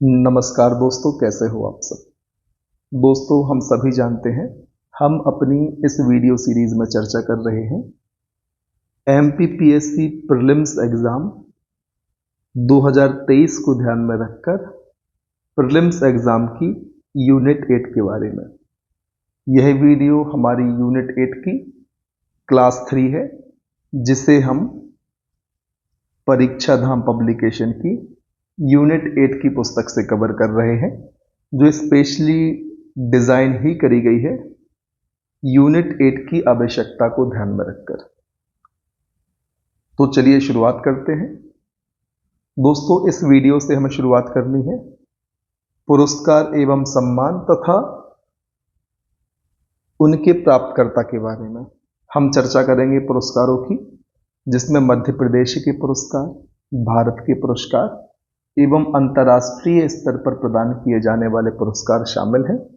नमस्कार दोस्तों, कैसे हो आप सब। दोस्तों, हम सभी जानते हैं हम अपनी इस वीडियो सीरीज में चर्चा कर रहे हैं एमपीपीएससी प्रीलिम्स एग्जाम 2023 को ध्यान में रखकर प्रीलिम्स एग्जाम की यूनिट 8 के बारे में। यह वीडियो हमारी यूनिट 8 की क्लास 3 है, जिसे हम परीक्षा धाम पब्लिकेशन की यूनिट 8 की पुस्तक से कवर कर रहे हैं, जो स्पेशली डिजाइन ही करी गई है यूनिट 8 की आवश्यकता को ध्यान में रखकर। तो चलिए शुरुआत करते हैं। दोस्तों, इस वीडियो से हमें शुरुआत करनी है पुरस्कार एवं सम्मान तथा उनके प्राप्तकर्ता के बारे में। हम चर्चा करेंगे पुरस्कारों की, जिसमें मध्य प्रदेश के पुरस्कार, भारत के पुरस्कार एवं अंतर्राष्ट्रीय स्तर पर प्रदान किए जाने वाले पुरस्कार शामिल हैं।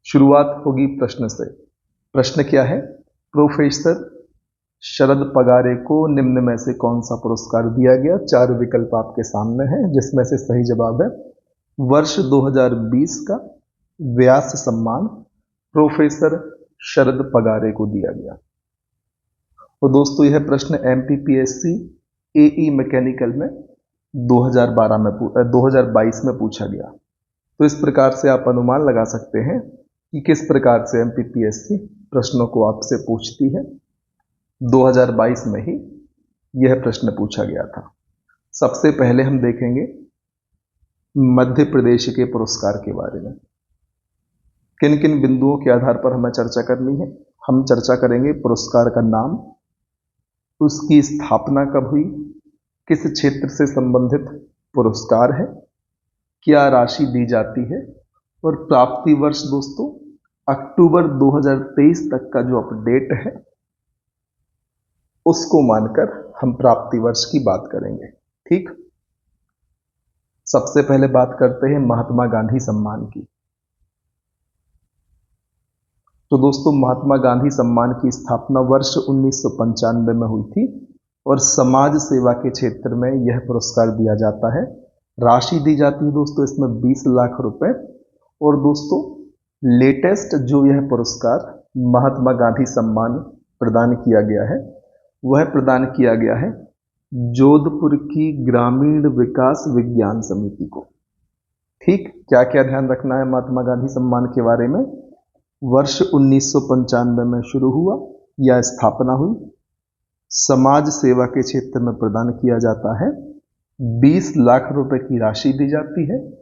शुरुआत होगी प्रश्न से। प्रश्न क्या है? प्रोफेसर शरद पगारे को निम्न में से कौन सा पुरस्कार दिया गया? 4 विकल्प आपके सामने हैं, जिसमें से सही जवाब है वर्ष 2020 का व्यास सम्मान प्रोफेसर शरद पगारे को दिया गया। तो दोस्तों, यह प्रश्न एमपीपीएससी एई मैकेनिकल में 2022 में पूछा गया। तो इस प्रकार से आप अनुमान लगा सकते हैं कि किस प्रकार से एमपीपीएससी प्रश्नों को आपसे पूछती है। 2022 में ही यह प्रश्न पूछा गया था। सबसे पहले हम देखेंगे मध्य प्रदेश के पुरस्कार के बारे में। किन किन बिंदुओं के आधार पर हमें चर्चा करनी है? हम चर्चा करेंगे पुरस्कार का नाम, उसकी स्थापना कब हुई, किस क्षेत्र से संबंधित पुरस्कार है, क्या राशि दी जाती है, और प्राप्ति वर्ष दोस्तों अक्टूबर 2023 तक का जो अपडेट है उसको मानकर हम प्राप्ति वर्ष की बात करेंगे। ठीक, सबसे पहले बात करते हैं महात्मा गांधी सम्मान की। तो दोस्तों, महात्मा गांधी सम्मान की स्थापना वर्ष 1995 में हुई थी और समाज सेवा के क्षेत्र में यह पुरस्कार दिया जाता है। राशि दी जाती है दोस्तों इसमें 20 लाख रुपए। और दोस्तों, लेटेस्ट जो यह पुरस्कार महात्मा गांधी सम्मान प्रदान किया गया है, वह प्रदान किया गया है जोधपुर की ग्रामीण विकास विज्ञान समिति को। ठीक, क्या क्या ध्यान रखना है महात्मा गांधी सम्मान के बारे में? वर्ष 1995 में शुरू हुआ या स्थापना हुई, समाज सेवा के क्षेत्र में प्रदान किया जाता है, 20 लाख रुपए की राशि दी जाती है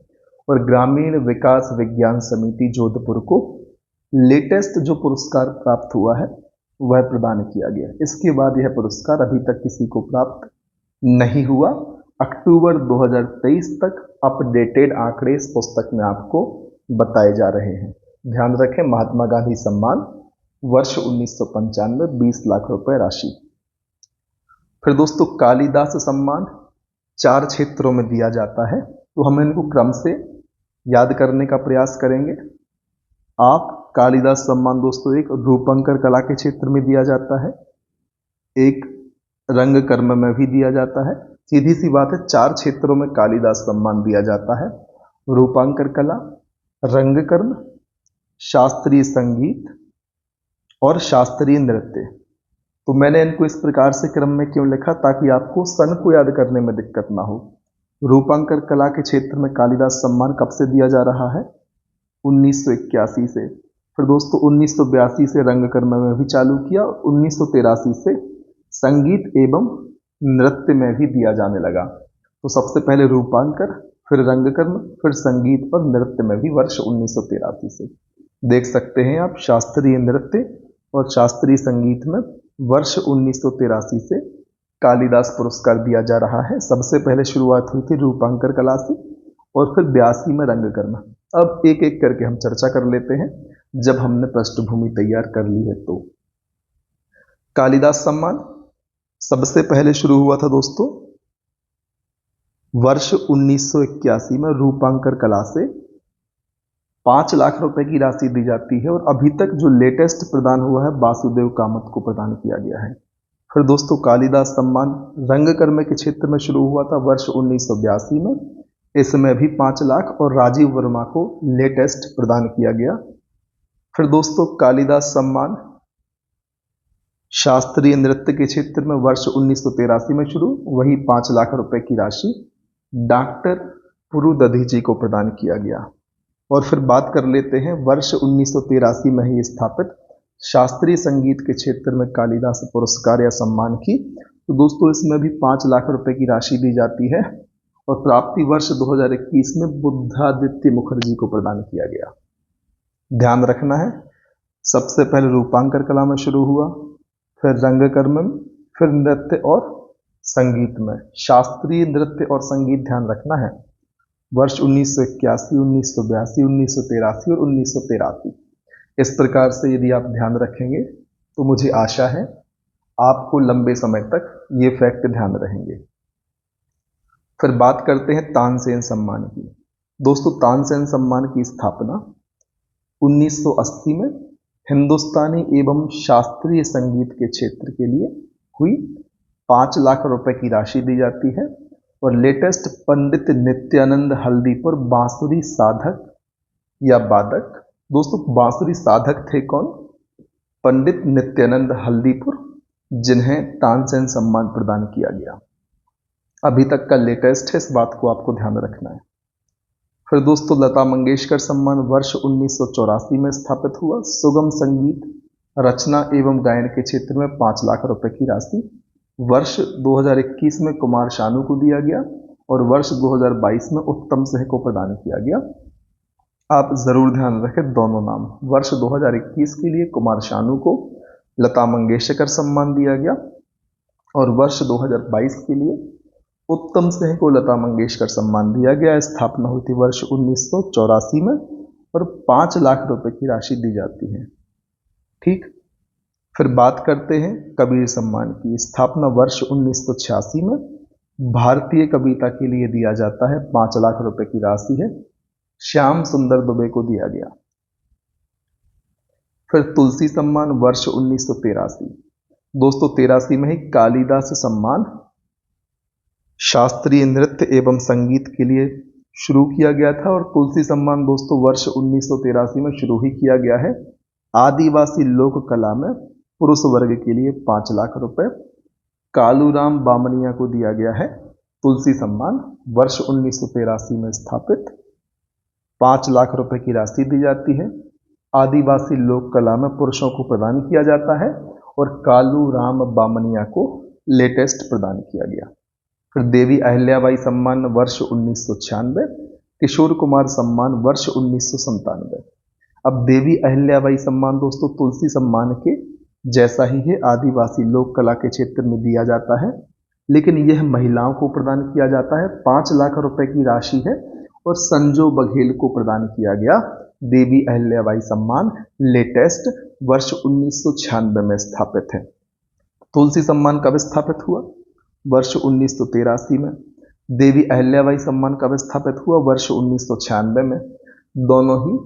और ग्रामीण विकास विज्ञान समिति जोधपुर को लेटेस्ट जो पुरस्कार प्राप्त हुआ है वह प्रदान किया गया। इसके बाद यह पुरस्कार अभी तक किसी को प्राप्त नहीं हुआ। अक्टूबर 2023 तक अपडेटेड आंकड़े इस पुस्तक में आपको बताए जा रहे हैं। ध्यान रखें, महात्मा गांधी सम्मान वर्ष 1995, 20 लाख रुपए राशि। फिर दोस्तों, कालिदास सम्मान 4 क्षेत्रों में दिया जाता है। तो हम इनको क्रम से याद करने का प्रयास करेंगे। आप कालिदास सम्मान दोस्तों एक रूपंकर कला के क्षेत्र में दिया जाता है, एक रंग कर्म में भी दिया जाता है। सीधी सी बात है, 4 क्षेत्रों में कालिदास सम्मान दिया जाता है: रूपांकर कला, रंग कर्म, शास्त्रीय संगीत और शास्त्रीय नृत्य। तो मैंने इनको इस प्रकार से क्रम में क्यों लिखा? ताकि आपको सन को याद करने में दिक्कत ना हो। रूपांकर कला के क्षेत्र में कालिदास सम्मान कब से दिया जा रहा है? 1981 से। फिर दोस्तों 1982 से रंग कर्म में भी चालू किया और 1983 से संगीत एवं नृत्य में भी दिया जाने लगा। तो सबसे पहले रूपांकर, फिर रंगकर्म, फिर संगीत और नृत्य में भी वर्ष 1983 से। देख सकते हैं आप, शास्त्रीय नृत्य और शास्त्रीय संगीत में वर्ष 1983 से कालिदास पुरस्कार दिया जा रहा है। सबसे पहले शुरुआत हुई थी रूपांकर कला से और फिर 82 में रंगकर्म। अब एक एक करके हम चर्चा कर लेते हैं जब हमने पृष्ठभूमि तैयार कर ली है। तो कालिदास सम्मान सबसे पहले शुरू हुआ था दोस्तों वर्ष 1981 में रूपांकर कला से 5 लाख रुपए की राशि दी जाती है और अभी तक जो लेटेस्ट प्रदान हुआ है वासुदेव कामत को प्रदान किया गया है। फिर दोस्तों कालिदास सम्मान रंगकर्म के क्षेत्र में शुरू हुआ था वर्ष 1982 में इसमें भी 5 लाख और राजीव वर्मा को लेटेस्ट प्रदान किया गया। फिर दोस्तों कालिदास सम्मान शास्त्रीय नृत्य के क्षेत्र में वर्ष 1983 में शुरू, वही 5 लाख रुपए की राशि डॉक्टर पुरुदधीजी को प्रदान किया गया। और फिर बात कर लेते हैं वर्ष 1983 में ही स्थापित शास्त्रीय संगीत के क्षेत्र में कालिदास पुरस्कार या सम्मान की। तो दोस्तों इसमें भी 5 लाख रुपए की राशि दी जाती है और प्राप्ति वर्ष 2021 में बुद्धादित्य मुखर्जी को प्रदान किया गया। ध्यान रखना है, सबसे पहले रूपांकर कला में शुरू हुआ, फिर रंगकर्म में, फिर नृत्य और संगीत में। शास्त्रीय नृत्य और संगीत ध्यान रखना है, वर्ष 1981, 1982, 1983 और 1983। इस प्रकार से यदि आप ध्यान रखेंगे तो मुझे आशा है आपको लंबे समय तक ये फैक्ट ध्यान रहेंगे। फिर बात करते हैं तानसेन सम्मान की। दोस्तों तानसेन सम्मान की स्थापना 1980 में हिंदुस्तानी एवं शास्त्रीय संगीत के क्षेत्र के लिए हुई। 5 लाख रुपए की राशि दी जाती है और लेटेस्ट पंडित नित्यानंद हल्दीपुर बांसुरी साधक या वादक। दोस्तों बांसुरी साधक थे कौन? पंडित नित्यानंद हल्दीपुर, जिन्हें तानसेन सम्मान प्रदान किया गया। अभी तक का लेटेस्ट है, इस बात को आपको ध्यान रखना है। फिर दोस्तों लता मंगेशकर सम्मान वर्ष 1984 में स्थापित हुआ। सुगम संगीत रचना एवं गायन के क्षेत्र में 5 लाख रुपए की राशि वर्ष 2021 में कुमार शानू को दिया गया और वर्ष 2022 में उत्तम सिंह को प्रदान किया गया। आप जरूर ध्यान रखें दोनों नाम। वर्ष 2021 के लिए कुमार शानू को लता मंगेशकर सम्मान दिया गया और वर्ष 2022 के लिए उत्तम सिंह को लता मंगेशकर सम्मान दिया गया। स्थापना हुई थी वर्ष 1984 में और 5 लाख रुपए की राशि दी जाती है। ठीक, फिर बात करते हैं कबीर सम्मान की। स्थापना वर्ष 1986 में भारतीय कविता के लिए दिया जाता है। 5 लाख रुपए की राशि है, श्याम सुंदर दुबे को दिया गया। फिर तुलसी सम्मान वर्ष 1983। दोस्तों 83 में ही कालिदास सम्मान शास्त्रीय नृत्य एवं संगीत के लिए शुरू किया गया था और तुलसी सम्मान दोस्तों वर्ष 1983 में शुरू ही किया गया है। आदिवासी लोक कला में पुरुष वर्ग के लिए 5 लाख रुपए कालूराम बामनिया को दिया गया है। तुलसी सम्मान वर्ष 1983 में स्थापित 5 लाख रुपए की राशि दी जाती है। आदिवासी लोक कला में पुरुषों को प्रदान किया जाता है और कालूराम बामनिया को लेटेस्ट प्रदान किया गया। फिर देवी अहिल्याबाई सम्मान वर्ष 1996, किशोर कुमार सम्मान वर्ष 1997। अब देवी अहिल्याबाई सम्मान दोस्तों तुलसी सम्मान के जैसा ही है, आदिवासी लोक कला के क्षेत्र में दिया जाता है, लेकिन यह महिलाओं को प्रदान किया जाता है। 5 लाख रुपए की राशि है और संजो बघेल को प्रदान किया गया देवी अहिल्याबाई सम्मान लेटेस्ट वर्ष 1996 में स्थापित है। तुलसी सम्मान कब स्थापित हुआ? वर्ष 1983 में। देवी अहिल्याबाई सम्मान कब स्थापित हुआ? वर्ष 1996 में। दोनों ही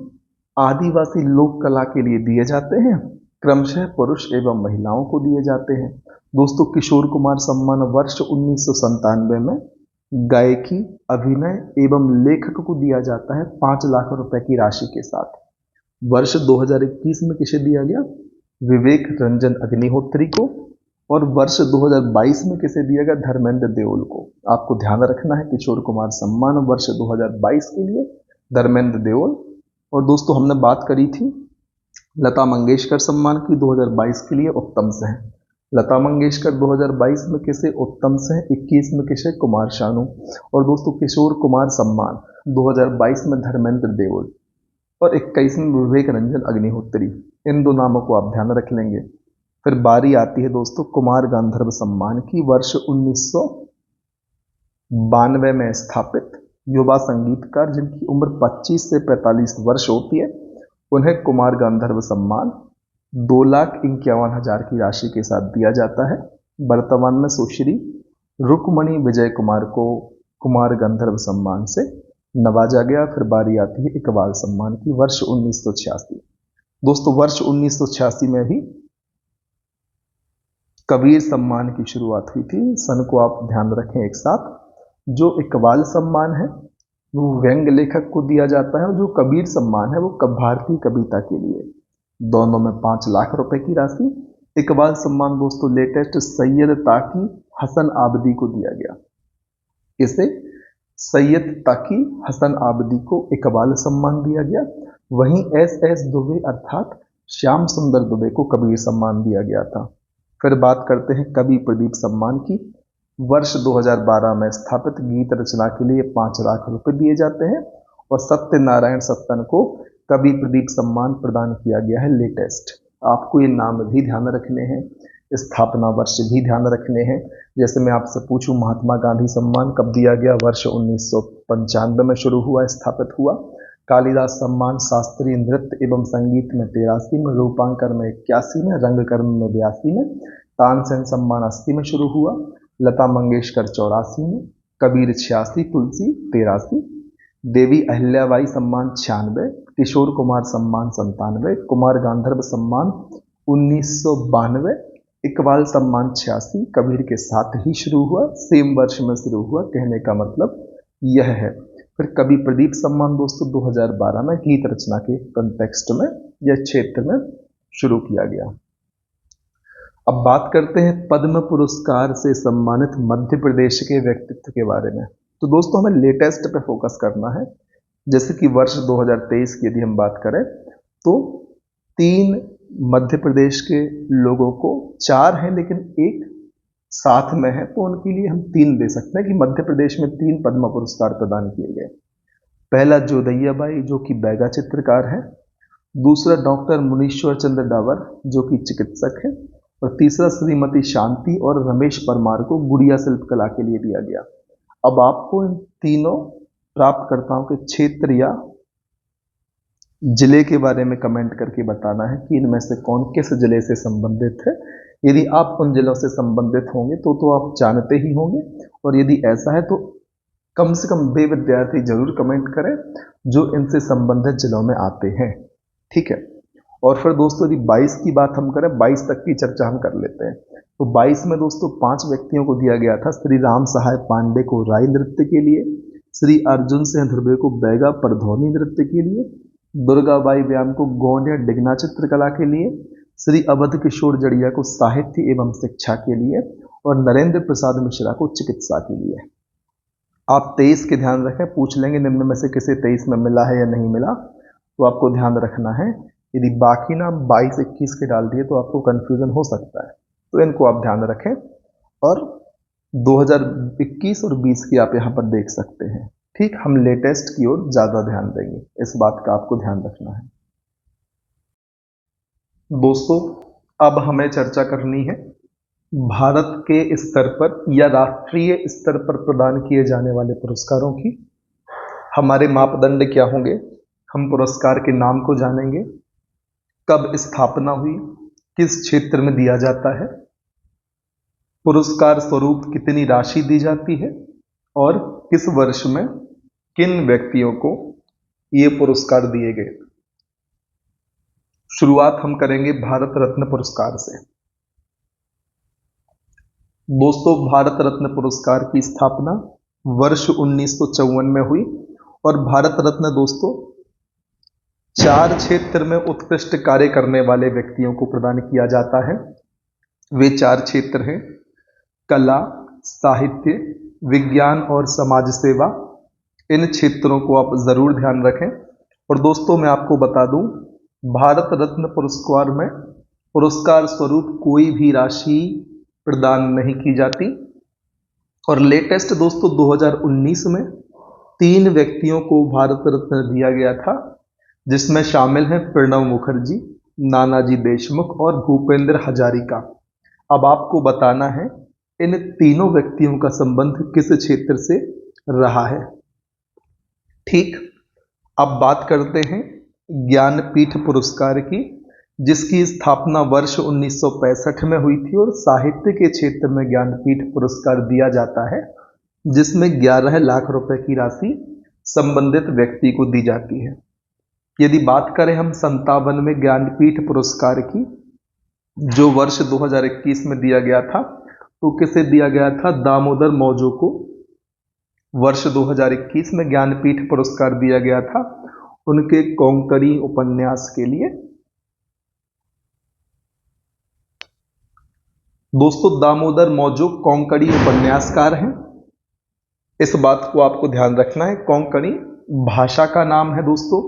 आदिवासी लोक कला के लिए दिए जाते हैं, क्रमशः पुरुष एवं महिलाओं को दिए जाते हैं। दोस्तों किशोर कुमार सम्मान वर्ष 1997 में गायकी, अभिनय एवं लेखक को दिया जाता है 5 लाख रुपए की राशि के साथ। वर्ष 2021 में किसे दिया गया? विवेक रंजन अग्निहोत्री को। और वर्ष 2022 में किसे दिया गया? धर्मेंद्र देओल को। आपको ध्यान रखना है किशोर कुमार सम्मान वर्ष 2022 के लिए धर्मेंद्र देओल। और दोस्तों हमने बात करी थी लता मंगेशकर सम्मान की 2022 के लिए उत्तम सिंह। लता मंगेशकर 2022 में किसे? उत्तम सिंह। 21 में किसे? कुमार शानू। और दोस्तों किशोर कुमार सम्मान 2022 में धर्मेंद्र देओल और 21 में विवेक रंजन अग्निहोत्री। इन दो नामों को आप ध्यान रख लेंगे। फिर बारी आती है दोस्तों कुमार गांधर्व सम्मान की। वर्ष 1992 में स्थापित युवा संगीतकार जिनकी उम्र 25 से 45 वर्ष होती है, उन्हें कुमार गांधर्व सम्मान 2,51,000 की राशि के साथ दिया जाता है। वर्तमान में सुश्री रुक्मणी विजय कुमार को कुमार गांधर्व सम्मान से नवाजा गया। फिर बारी आती है इकबाल सम्मान की वर्ष 1986। दोस्तों वर्ष 1986 में भी कबीर सम्मान की शुरुआत हुई थी। सन को आप ध्यान रखें एक साथ। जो इकबाल सम्मान है वो व्यंग लेखक को दिया जाता है, और जो कबीर सम्मान है वो भारतीय कविता के लिए, दोनों में 5 लाख रुपए की राशि। इकबाल सम्मान दोस्तों लेटेस्ट सैयद ताकी हसन आबदी को दिया गया। इसे सैयद ताकी हसन आबदी को इकबाल सम्मान दिया गया। वहीं एस दुबे अर्थात श्याम सुंदर दुबे को कबीर सम्मान दिया गया था। फिर बात करते हैं कवि प्रदीप सम्मान की। वर्ष 2012 में स्थापित गीत रचना के लिए 5 लाख रुपए दिए जाते हैं, और सत्यनारायण सत्तन को कवि प्रदीप सम्मान प्रदान किया गया है लेटेस्ट। आपको ये नाम भी ध्यान रखने हैं, स्थापना वर्ष भी ध्यान रखने हैं। जैसे मैं आपसे पूछूं महात्मा गांधी सम्मान कब दिया गया? वर्ष 1995 में शुरू हुआ, स्थापित हुआ। कालिदास सम्मान शास्त्रीय नृत्य एवं संगीत में 83 में, रूपांकन में 81 में, रंगकर्म में 82 में, तानसेन सम्मान 80 में शुरू हुआ, लता मंगेशकर 84 में, कबीर 86, तुलसी 83, देवी अहिल्याबाई सम्मान 96, किशोर कुमार सम्मान 97, कुमार गांधर्व सम्मान 1992, इकबाल सम्मान 86 कबीर के साथ ही शुरू हुआ, सेम वर्ष में शुरू हुआ। कहने का मतलब यह है। फिर कवि प्रदीप सम्मान दोस्तों 2012 में गीत रचना के कंटेक्स्ट में या क्षेत्र में शुरू किया गया। अब बात करते हैं पद्म पुरस्कार से सम्मानित मध्य प्रदेश के व्यक्तित्व के बारे में। तो दोस्तों हमें लेटेस्ट पे फोकस करना है। जैसे कि वर्ष 2023 की यदि हम बात करें तो 3 मध्य प्रदेश के लोगों को, 4 हैं लेकिन एक साथ में है, तो उनके लिए हम 3 दे सकते हैं कि मध्य प्रदेश में 3 पद्म पुरस्कार प्रदान किए गए। पहला जोदैया बाई जो कि बैगा चित्रकार है, दूसरा डॉक्टर मुनीश्वर चंद्र डावर जो कि चिकित्सक है, और तीसरा श्रीमती शांति और रमेश परमार को गुड़िया शिल्पकला के लिए दिया गया। अब आपको इन तीनों प्राप्तकर्ताओं के क्षेत्र या जिले के बारे में कमेंट करके बताना है कि इनमें से कौन किस जिले से संबंधित है। यदि आप उन जिलों से संबंधित होंगे तो आप जानते ही होंगे, और यदि ऐसा है तो कम से कम वे विद्यार्थी जरूर कमेंट करें जो इनसे संबंधित जिलों में आते हैं। ठीक है। और फिर दोस्तों यदि 22 की बात हम करें, 22 तक की चर्चा हम कर लेते हैं। तो 22 में दोस्तों 5 व्यक्तियों को दिया गया था। श्री राम सहाय पांडे को राई नृत्य के लिए, श्री अर्जुन सिंह ध्रुवे को बैगा परधौनी नृत्य के लिए, दुर्गाबाई व्याम को गौंड या डिगना चित्रकला के लिए, श्री अवध किशोर जड़िया को साहित्य एवं शिक्षा के लिए, और नरेंद्र प्रसाद मिश्रा को चिकित्सा के लिए। आप 23 के ध्यान रखें, पूछ लेंगे निम्न में से किसे 23 में मिला है या नहीं मिला, तो आपको ध्यान रखना है। यदि बाकी नाम 22, 21 के डाल दिए तो आपको कंफ्यूजन हो सकता है, तो इनको आप ध्यान रखें। और 2021 और 20 की आप यहाँ पर देख सकते हैं। ठीक, हम लेटेस्ट की ओर ज्यादा ध्यान देंगे, इस बात का आपको ध्यान रखना है। दोस्तों अब हमें चर्चा करनी है भारत के स्तर पर या राष्ट्रीय स्तर पर प्रदान किए जाने वाले पुरस्कारों की। हमारे मापदंड क्या होंगे? हम पुरस्कार के नाम को जानेंगे, कब स्थापना हुई, किस क्षेत्र में दिया जाता है, पुरस्कार स्वरूप कितनी राशि दी जाती है, और किस वर्ष में किन व्यक्तियों को ये पुरस्कार दिए गए। शुरुआत हम करेंगे भारत रत्न पुरस्कार से। दोस्तों भारत रत्न पुरस्कार की स्थापना वर्ष 1954 में हुई, और भारत रत्न दोस्तों 4 क्षेत्र में उत्कृष्ट कार्य करने वाले व्यक्तियों को प्रदान किया जाता है। वे 4 क्षेत्र हैं कला, साहित्य, विज्ञान और समाज सेवा। इन क्षेत्रों को आप जरूर ध्यान रखें। और दोस्तों मैं आपको बता दूं, भारत रत्न पुरस्कार में पुरस्कार स्वरूप कोई भी राशि प्रदान नहीं की जाती। और लेटेस्ट दोस्तों 2019 में 3 व्यक्तियों को भारत रत्न दिया गया था, जिसमें शामिल हैं प्रणब मुखर्जी, नानाजी देशमुख और भूपेंद्र हजारिका। अब आपको बताना है इन तीनों व्यक्तियों का संबंध किस क्षेत्र से रहा है। ठीक, अब बात करते हैं ज्ञानपीठ पुरस्कार की, जिसकी स्थापना वर्ष 1965 में हुई थी, और साहित्य के क्षेत्र में ज्ञानपीठ पुरस्कार दिया जाता है, जिसमें 11 लाख रुपए की राशि संबंधित व्यक्ति को दी जाती है। यदि बात करें हम 57 में ज्ञानपीठ पुरस्कार की, जो वर्ष 2021 में दिया गया था, तो किसे दिया गया था? दामोदर मौजो को वर्ष 2021 में ज्ञानपीठ पुरस्कार दिया गया था उनके कोंकणी उपन्यास के लिए। दोस्तों दामोदर मौजो कोंकणी उपन्यासकार हैं, इस बात को आपको ध्यान रखना है। कोंकणी भाषा का नाम है दोस्तों।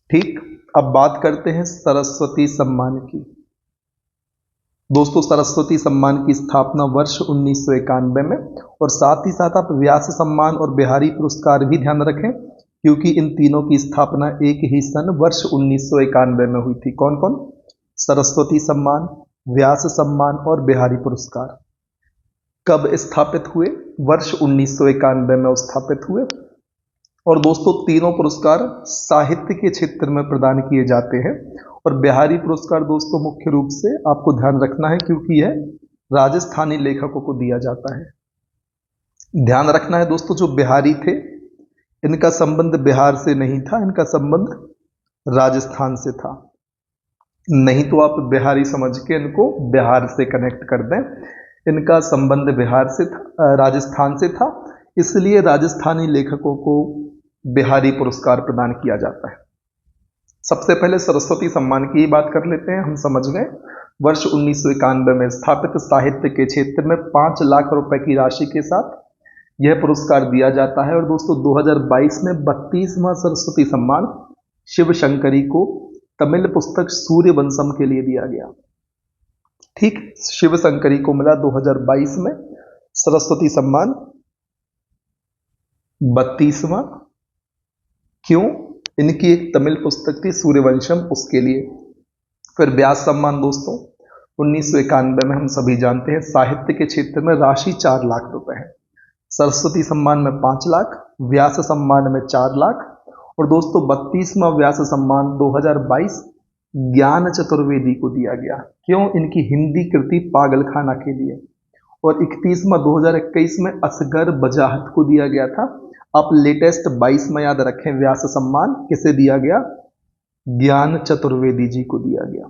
ठीक, अब बात करते हैं सरस्वती सम्मान की। दोस्तों सरस्वती सम्मान की स्थापना वर्ष 1991 में, और साथ ही साथ आप व्यास सम्मान और बिहारी पुरस्कार भी ध्यान रखें, क्योंकि इन तीनों की स्थापना एक ही सन वर्ष 1991 में हुई थी। कौन कौन? सरस्वती सम्मान, व्यास सम्मान और बिहारी पुरस्कार कब स्थापित हुए? वर्ष 1991 में स्थापित हुए। और दोस्तों तीनों पुरस्कार साहित्य के क्षेत्र में प्रदान किए जाते हैं, और बिहारी पुरस्कार दोस्तों मुख्य रूप से आपको ध्यान रखना है क्योंकि यह राजस्थानी लेखकों को दिया जाता है। ध्यान रखना है दोस्तों, जो बिहारी थे इनका संबंध बिहार से नहीं था, इनका संबंध राजस्थान से था। नहीं तो आप बिहारी समझ के इनको बिहार से कनेक्ट कर दें, इनका संबंध बिहार से था, राजस्थान से था, इसलिए राजस्थानी लेखकों को बिहारी पुरस्कार प्रदान किया जाता है। सबसे पहले सरस्वती सम्मान की ही बात कर लेते हैं। हम समझ गए वर्ष 1991 में स्थापित साहित्य के क्षेत्र में 5 लाख रुपए की राशि के साथ यह पुरस्कार दिया जाता है। और दोस्तों 2022 में 32वां सरस्वती सम्मान शिव शंकरी को तमिल पुस्तक सूर्यवंशम के लिए दिया गया। ठीक, शिव शंकरी को मिला 2022 में सरस्वती सम्मान 32वां। क्यों? इनकी एक तमिल पुस्तक थी सूर्यवंशम, उसके लिए। फिर व्यास सम्मान दोस्तों 1991 में हम सभी जानते हैं साहित्य के क्षेत्र में राशि 4 लाख रुपए है। सरस्वती सम्मान में 5 लाख, व्यास सम्मान में 4 लाख, और दोस्तों 32वां व्यास सम्मान 2022 ज्ञान चतुर्वेदी को दिया गया। क्यों? इनकी हिंदी कृति पागलखाना के लिए। और 31वां 2021 में असगर बजाहत को दिया गया था। आप लेटेस्ट 22 में याद रखें, व्यास सम्मान किसे दिया गया? ज्ञान चतुर्वेदी जी को दिया गया।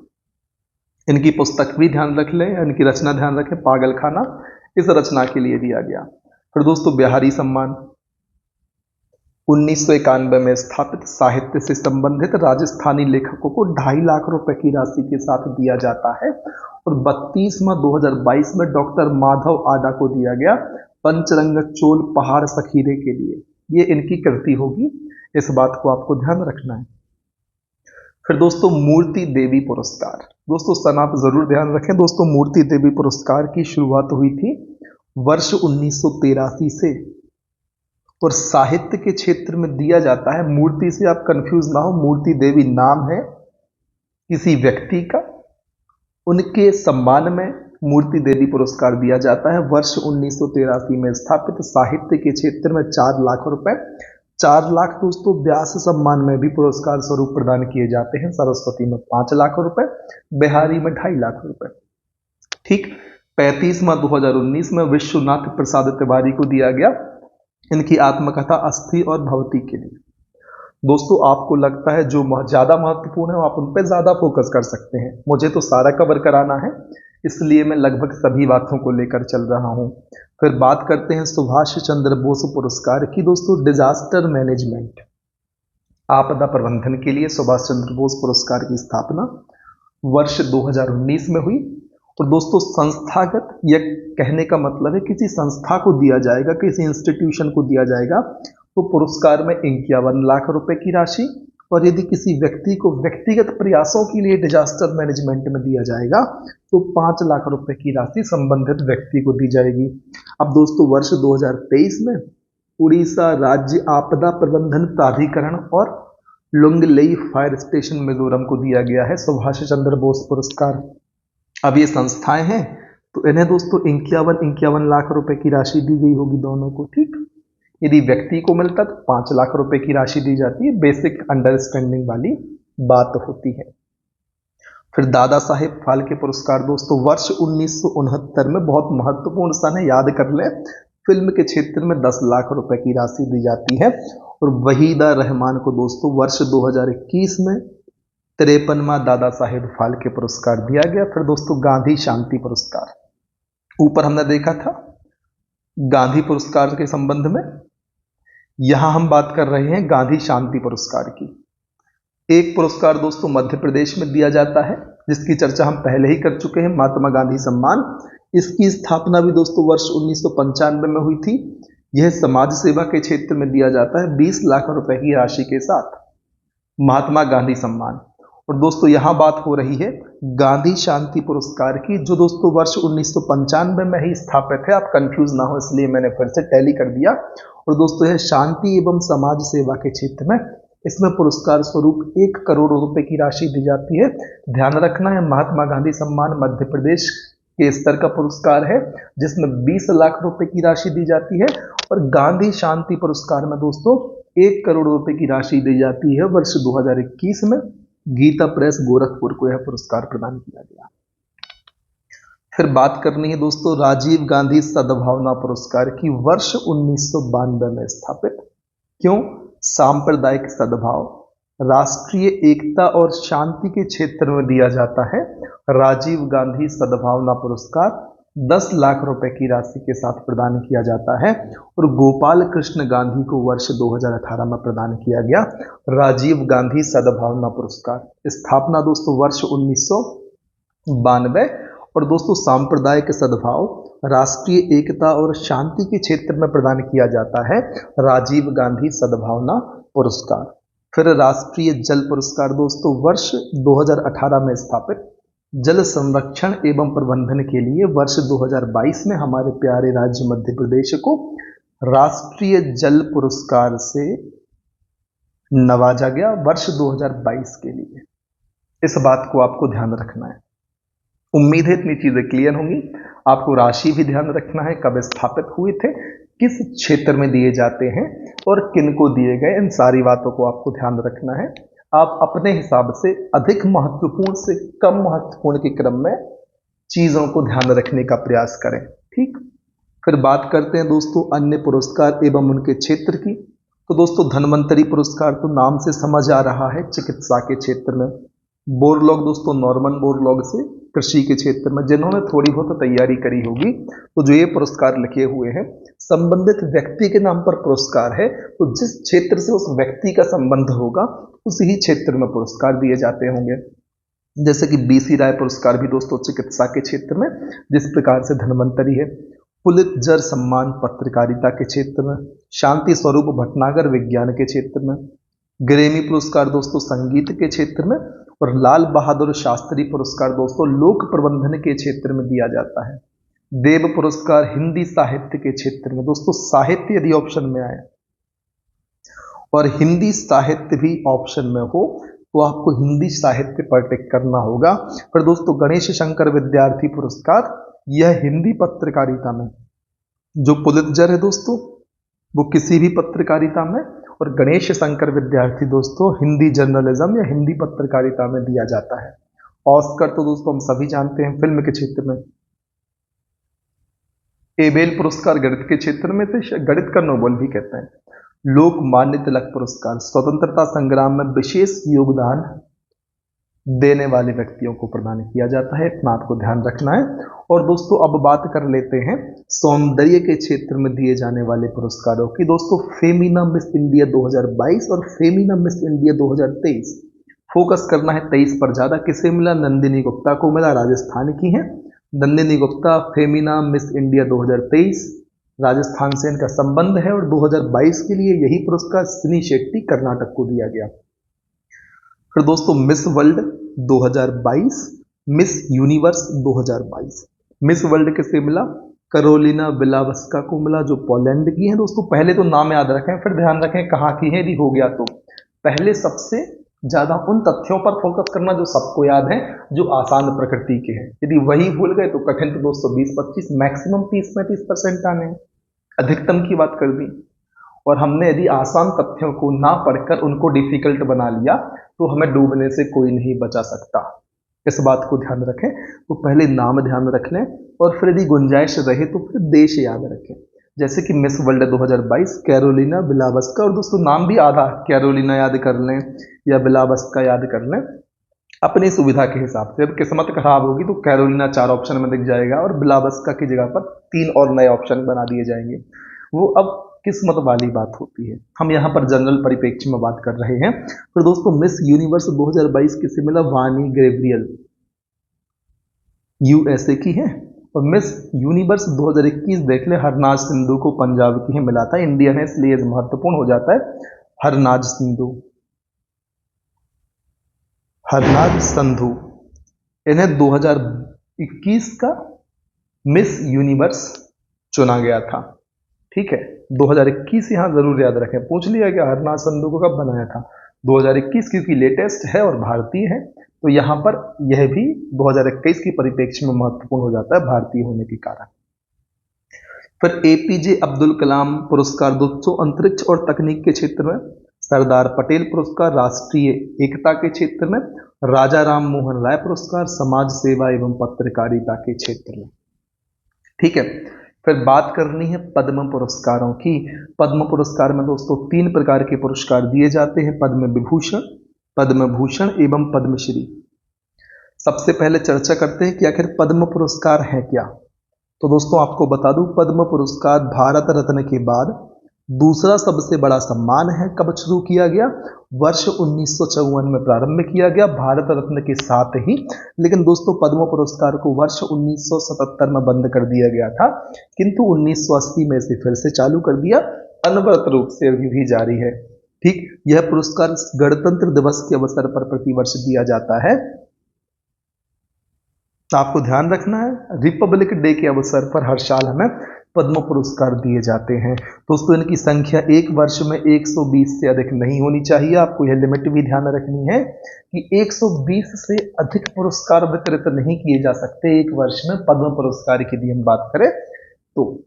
इनकी पुस्तक भी ध्यान रख लें, इनकी रचना ध्यान रखें, पागलखाना, इस रचना के लिए दिया गया। फिर दोस्तों बिहारी सम्मान 1991 में स्थापित साहित्य से संबंधित राजस्थानी लेखकों को 2.5 लाख रुपए की राशि के साथ दिया जाता है। और 32वां 2022 में डॉक्टर माधव आडा को दिया गया पंचरंग चोल पहाड़ सखीरे के लिए। ये इनकी कृति होगी, इस बात को आपको ध्यान रखना है। फिर दोस्तों मूर्ति देवी पुरस्कार, दोस्तों सन आप जरूर ध्यान रखें। दोस्तों मूर्ति देवी पुरस्कार की शुरुआत हुई थी वर्ष 1983 से, और साहित्य के क्षेत्र में दिया जाता है। मूर्ति से आप कंफ्यूज ना हो, मूर्ति देवी नाम है किसी व्यक्ति का, उनके सम्मान में मूर्ति देवी पुरस्कार दिया जाता है। वर्ष 1983 में स्थापित साहित्य के क्षेत्र में 4 लाख रुपए, 4 लाख दोस्तों व्यास सम्मान में भी पुरस्कार स्वरूप प्रदान किए जाते हैं। सरस्वती में 5 लाख रुपए, बिहारी में 2.5 लाख रुपए। ठीक, 35वां 2019 में विश्वनाथ प्रसाद तिवारी को दिया गया इनकी आत्मकथा अस्थि और भवती के लिए। दोस्तों आपको लगता है जो ज्यादा महत्वपूर्ण है आप उन पर ज्यादा फोकस कर सकते हैं, मुझे तो सारा कवर कराना है, इसलिए मैं लगभग सभी बातों को लेकर चल रहा हूं। फिर बात करते हैं सुभाष चंद्र बोस पुरस्कार की। दोस्तों डिजास्टर मैनेजमेंट, आपदा प्रबंधन के लिए सुभाष चंद्र बोस पुरस्कार की स्थापना वर्ष 2019 में हुई। और दोस्तों संस्थागत, यह कहने का मतलब है किसी संस्था को दिया जाएगा, किसी इंस्टीट्यूशन को दिया जाएगा, तो पुरस्कार में 51 लाख रुपए की राशि, और यदि किसी व्यक्ति को व्यक्तिगत प्रयासों के लिए डिजास्टर मैनेजमेंट में दिया जाएगा तो 5 लाख रुपए की राशि संबंधित व्यक्ति को दी जाएगी। अब दोस्तों वर्ष 2023 में उड़ीसा राज्य आपदा प्रबंधन प्राधिकरण और लुंगलेई फायर स्टेशन मिजोरम को दिया गया है सुभाष चंद्र बोस पुरस्कार। अब ये संस्थाएं हैं तो इन्हें दोस्तों 51 लाख रुपए की राशि दी गई होगी दोनों को। ठीक, यदि व्यक्ति को मिलता तो 5 लाख रुपए की राशि दी जाती है, बेसिक अंडरस्टैंडिंग वाली बात होती है। फिर दादा साहेब फाल्के पुरस्कार दोस्तों वर्ष 1969 में, बहुत महत्वपूर्ण सन है, याद कर लें, फिल्म के क्षेत्र में 10 लाख रुपए की राशि दी जाती है। और वहीदा रहमान को दोस्तों वर्ष 2021 में 53वां दादा साहेब फाल्के पुरस्कार दिया गया। फिर दोस्तों गांधी शांति पुरस्कार, ऊपर हमने देखा था गांधी पुरस्कार के संबंध में। यहां हम बात कर रहे हैं गांधी शांति पुरस्कार की। एक पुरस्कार दोस्तों मध्य प्रदेश में दिया जाता है, जिसकी चर्चा हम पहले ही कर चुके हैं, महात्मा गांधी सम्मान। इसकी स्थापना भी दोस्तों वर्ष 1995 में हुई थी। यह समाज सेवा के क्षेत्र में दिया जाता है 20 लाख रुपए की राशि के साथ, महात्मा गांधी सम्मान। और दोस्तों यहां बात हो रही है गांधी शांति पुरस्कार की, जो दोस्तों वर्ष 1995 में ही स्थापित है। आप कंफ्यूज ना हो इसलिए मैंने फिर से टैली कर दिया। और दोस्तों यह शांति एवं समाज सेवा के क्षेत्र में, इसमें पुरस्कार स्वरूप 1 करोड़ रुपए की राशि दी जाती है। ध्यान रखना है महात्मा गांधी सम्मान मध्य प्रदेश के स्तर का पुरस्कार है, जिसमें 20 लाख रुपए की राशि दी जाती है। और गांधी शांति पुरस्कार में दोस्तों 1 करोड़ रुपए की राशि दी जाती है। वर्ष 2021 में गीता प्रेस गोरखपुर को यह पुरस्कार प्रदान किया गया। फिर बात करनी है दोस्तों राजीव गांधी सद्भावना पुरस्कार की, वर्ष 1992 में स्थापित। क्यों? सांप्रदायिक सद्भाव, राष्ट्रीय एकता और शांति के क्षेत्र में दिया जाता है। राजीव गांधी सद्भावना पुरस्कार 10 लाख रुपए की राशि के साथ प्रदान किया जाता है। और गोपाल कृष्ण गांधी को वर्ष 2018 में प्रदान किया गया राजीव गांधी सद्भावना पुरस्कार। स्थापना दोस्तों वर्ष 1992। और दोस्तों सांप्रदायिक सद्भाव, राष्ट्रीय एकता और शांति के क्षेत्र में प्रदान किया जाता है राजीव गांधी सद्भावना पुरस्कार। फिर राष्ट्रीय जल पुरस्कार दोस्तों वर्ष 2018 में स्थापित। जल संरक्षण एवं प्रबंधन के लिए वर्ष 2022 में हमारे प्यारे राज्य मध्य प्रदेश को राष्ट्रीय जल पुरस्कार से नवाजा गया वर्ष 2022 के लिए। इस बात को आपको ध्यान रखना है। उम्मीद है इतनी चीजें क्लियर होंगी। आपको राशि भी ध्यान रखना है, कब स्थापित हुए थे, किस क्षेत्र में दिए जाते हैं और किनको दिए गए, इन सारी बातों को आपको ध्यान रखना है। आप अपने हिसाब से अधिक महत्वपूर्ण से कम महत्वपूर्ण के क्रम में चीजों को ध्यान रखने का प्रयास करें। ठीक, फिर बात करते हैं दोस्तों अन्य पुरस्कार एवं उनके क्षेत्र की। तो दोस्तों धन्वंतरी पुरस्कार तो नाम से समझ आ रहा है चिकित्सा के क्षेत्र में। बोरलॉग दोस्तों नॉर्मन बोरलॉग से कृषि के क्षेत्र में। जिन्होंने थोड़ी बहुत तैयारी करी होगी तो जो ये पुरस्कार लिखे हुए हैं, संबंधित व्यक्ति के नाम पर पुरस्कार है, तो जिस क्षेत्र से उस व्यक्ति का संबंध होगा उसी क्षेत्र में पुरस्कार दिए जाते होंगे। जैसे कि बीसी राय पुरस्कार भी दोस्तों चिकित्सा के क्षेत्र में, जिस प्रकार से धन्वंतरी है। पुलित्जर सम्मान पत्रकारिता के क्षेत्र में। शांति स्वरूप भटनागर विज्ञान के क्षेत्र में। ग्रेमी पुरस्कार दोस्तों संगीत के क्षेत्र में। और लाल बहादुर शास्त्री पुरस्कार दोस्तों लोक प्रबंधन के क्षेत्र में दिया जाता है। देव पुरस्कार हिंदी साहित्य के क्षेत्र में। दोस्तों साहित्य यदि ऑप्शन में आए और हिंदी साहित्य भी ऑप्शन में हो तो आपको हिंदी साहित्य पर टिक करना होगा। फिर दोस्तों गणेश शंकर विद्यार्थी पुरस्कार, यह हिंदी पत्रकारिता में। जो पुलित्जर है दोस्तों वो किसी भी पत्रकारिता में, और गणेश शंकर विद्यार्थी दोस्तों हिंदी जर्नलिज्म या हिंदी पत्रकारिता में दिया जाता है। ऑस्कर तो दोस्तों हम सभी जानते हैं फिल्म के क्षेत्र में। एबेल पुरस्कार गणित के क्षेत्र में से, गणित का नोबेल भी कहते हैं। लोकमान्य तिलक पुरस्कार स्वतंत्रता संग्राम में विशेष योगदान देने वाले व्यक्तियों को प्रदान किया जाता है। इतना आपको ध्यान रखना है। और दोस्तों अब बात कर लेते हैं सौंदर्य के क्षेत्र में दिए जाने वाले पुरस्कारों की। दोस्तों फेमिना मिस इंडिया 2022 और फेमिना मिस इंडिया 2023। फोकस करना है 23 पर ज्यादा। किसे मिला? नंदिनी गुप्ता को मिला, राजस्थान की है नंदिनी गुप्ता। फेमिना मिस इंडिया 2023 राजस्थान से इनका संबंध है। और 2022 के लिए यही पुरस्कार सिनी शेट्टी कर्नाटक को दिया गया। फिर दोस्तों miss world 2022, miss universe 2022। Miss world किसे मिला? करोलिना विलावस्का को मिला, जो पोलैंड की है। दोस्तों पहले तो नाम याद रखें, फिर ध्यान रखें कहाँ की है, यदि हो गया तो। पहले सबसे ज्यादा उन तथ्यों पर फोकस करना जो सबको याद है, जो आसान प्रकृति के हैं। यदि वही भूल गए तो कठिन तो दोस्तों 20-25, मैक्सिमम 30-35% आने हैं। अधिकतम की बात कर दी। और हमने यदि आसान तथ्यों को ना पढ़कर उनको डिफिकल्ट बना लिया तो हमें डूबने से कोई नहीं बचा सकता। इस बात को ध्यान रखें। तो पहले नाम ध्यान रख लें और फिर यदि गुंजाइश रहे तो फिर देश याद रखें। जैसे कि मिस वर्ल्ड 2022 कैरोलिना विलावस्का। और दोस्तों नाम भी आधा, कैरोलिना याद कर लें या विलावस्का याद कर लें। अपनी सुविधा के हिसाब से। अब किस्मत खराब होगी तो कैरोलिना 4 ऑप्शन में दिख जाएगा और ब्लाबस्का की जगह पर 3 और नए ऑप्शन बना दिए जाएंगे। वो अब किस्मत वाली बात होती है, हम यहाँ पर जनरल परिप्रेक्ष्य में बात कर रहे हैं। फिर दोस्तों मिस यूनिवर्स 2022 किसे मिला? वानी गैब्रियल, यूएसए की है। और मिस यूनिवर्स 2021 देख ले, हरनाज सिंधु को पंजाब की है मिला था, इंडियन है इसलिए महत्वपूर्ण हो जाता है। हरनाज सिंधु, हरनाज संधू, इन्हें 2021 का मिस यूनिवर्स चुना गया था। ठीक है, 2021 यहाँ जरूर याद रखें, पूछ लिया गया हरनाज संधू को कब बनाया था? 2021, क्योंकि लेटेस्ट है और भारतीय है, तो यहाँ पर यह भी 2021 की परिप्रेक्ष्य में महत्वपूर्ण हो जाता है भारतीय होने के कारण। फिर एपीजे अब्दुल कलाम पुरस्कार दोस्तों अंतरिक्ष और तकनीक के क्षेत्र में, सरदार पटेल पुरस्कार राष्ट्रीय एकता के क्षेत्र में, राजा राम मोहन राय पुरस्कार समाज सेवा एवं पत्रकारिता के क्षेत्र में। ठीक है, फिर बात करनी है पद्म पुरस्कारों की। पद्म पुरस्कार में दोस्तों 3 प्रकार के पुरस्कार दिए जाते हैं, पद्म विभूषण, पद्म भूषण एवं पद्मश्री। सबसे पहले चर्चा करते हैं कि आखिर पद्म पुरस्कार है क्या। तो दोस्तों आपको बता दूं, पद्म पुरस्कार भारत रत्न के बाद दूसरा सबसे बड़ा सम्मान है। कब शुरू किया गया? वर्ष 1954 में प्रारंभ किया गया भारत रत्न के साथ ही। लेकिन दोस्तों पद्म पुरस्कार को वर्ष 1977 में बंद कर दिया गया था, किंतु 1980 में इसे फिर से चालू कर दिया, अनवरत रूप से अभी भी जारी है। ठीक, यह पुरस्कार गणतंत्र दिवस के अवसर पर प्रतिवर्ष दिया जाता है। आपको ध्यान रखना है, रिपब्लिक डे के अवसर पर हर साल हमें पद्म पुरस्कार दिए जाते हैं। दोस्तों इनकी संख्या एक वर्ष में 120 से अधिक नहीं होनी चाहिए। आपको यह लिमिट भी ध्यान रखनी है कि 120 से अधिक पुरस्कार वितरित नहीं किए जा सकते एक वर्ष में पद्म पुरस्कार की यदि हम बात करें तो।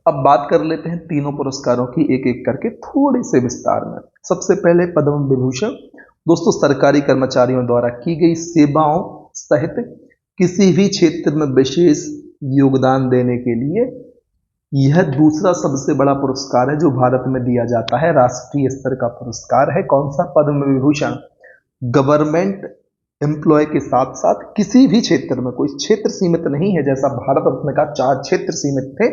अब बात कर लेते हैं तीनों पुरस्कारों की एक एक करके थोड़े से विस्तार में। सबसे पहले पद्म विभूषण दोस्तों सरकारी कर्मचारियों द्वारा की गई सेवाओं सहित किसी भी क्षेत्र में विशेष योगदान देने के लिए यह दूसरा सबसे बड़ा पुरस्कार है जो भारत में दिया जाता है, राष्ट्रीय स्तर का पुरस्कार है। कौन सा? पद्म विभूषण। गवर्नमेंट एम्प्लॉय के साथ साथ किसी भी क्षेत्र में, कोई क्षेत्र सीमित नहीं है, जैसा भारत रत्न का 4 क्षेत्र सीमित थे,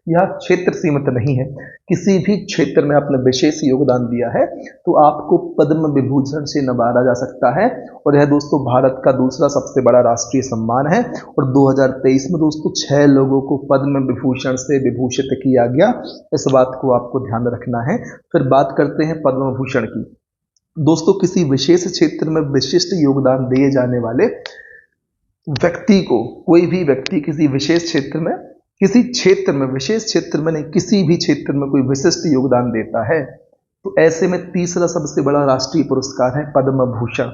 यह क्षेत्र सीमित नहीं है, किसी भी क्षेत्र में आपने विशेष योगदान दिया है तो आपको पद्म विभूषण से नवाजा जा सकता है। और यह दोस्तों भारत का दूसरा सबसे बड़ा राष्ट्रीय सम्मान है। और 2023 में दोस्तों 6 लोगों को पद्म विभूषण से विभूषित किया गया, इस बात को आपको ध्यान रखना है। फिर बात करते हैं पद्म भूषण की। दोस्तों किसी विशेष क्षेत्र में विशिष्ट योगदान दिए जाने वाले व्यक्ति को, कोई भी व्यक्ति किसी विशेष क्षेत्र में, किसी क्षेत्र में, विशेष क्षेत्र में नहीं, किसी भी क्षेत्र में कोई विशिष्ट योगदान देता है तो ऐसे में तीसरा सबसे बड़ा राष्ट्रीय पुरस्कार है पद्म भूषण।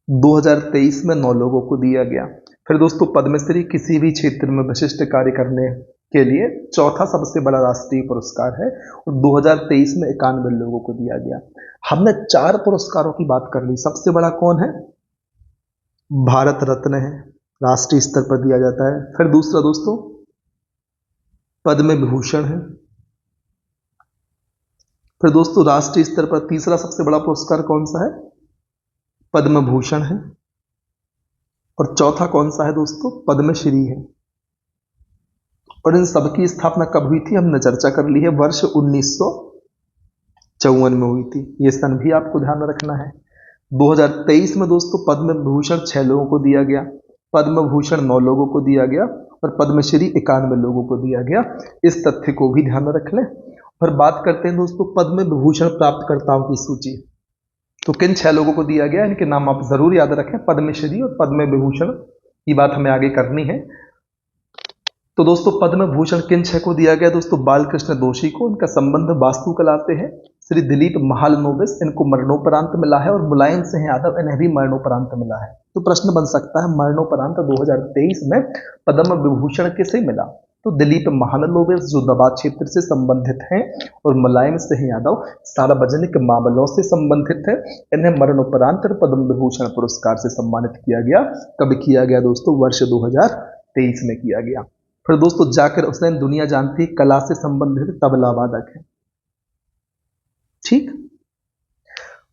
2023 में 9 लोगों को दिया गया। फिर दोस्तों पद्मश्री किसी भी क्षेत्र में विशिष्ट कार्य करने के लिए चौथा सबसे बड़ा राष्ट्रीय पुरस्कार है और 2023 में 91 लोगों को दिया गया। हमने 4 पुरस्कारों की बात कर ली। सबसे बड़ा कौन है? भारत रत्न है, राष्ट्रीय स्तर पर दिया जाता है। फिर दूसरा दोस्तों पद्म विभूषण है। फिर दोस्तों राष्ट्रीय स्तर पर तीसरा सबसे बड़ा पुरस्कार कौन सा है? पद्म भूषण है। और चौथा कौन सा है दोस्तों? पद्मश्री है। और इन सबकी स्थापना कब हुई थी हमने चर्चा कर ली है, वर्ष 1954 में हुई थी। ये सन भी आपको ध्यान रखना है। 2023 में दोस्तों पद्म विभूषण 6 लोगों को दिया गया, पद्म भूषण 9 लोगों को दिया गया और पद्मश्री 91 लोगों को दिया गया। इस तथ्य को भी ध्यान रख लें। फिर बात करते हैं दोस्तों पद्म विभूषण प्राप्तकर्ताओं की सूची। तो किन 6 लोगों को दिया गया, इनके नाम आप जरूर याद रखें, पद्मश्री और पद्म विभूषण की बात हमें आगे करनी है। तो दोस्तों पद्म भूषण किन 6 को दिया गया? दोस्तों बालकृष्ण दोषी को, इनका संबंध वास्तुकला से है। श्री दिलीप महालनोबिस, इनको मरणोपरांत मिला है। और मुलायम सिंह यादव, इन्हें भी मरणोपरांत मिला है। तो प्रश्न बन सकता है मरणोपरांत 2023 में पद्म विभूषण किसे मिला? तो दिलीप महालनोबिस जो दवा क्षेत्र से संबंधित हैं और मुलायम सिंह यादव सार्वजनिक मामलों से संबंधित है। इन्हें मरणोपरांत पद्म विभूषण पुरस्कार से सम्मानित किया गया। कब किया गया दोस्तों? वर्ष 2023 में किया गया। फिर दोस्तों जाकिर हुसैन, दुनिया जानती कला से संबंधित तबला वादक है। ठीक।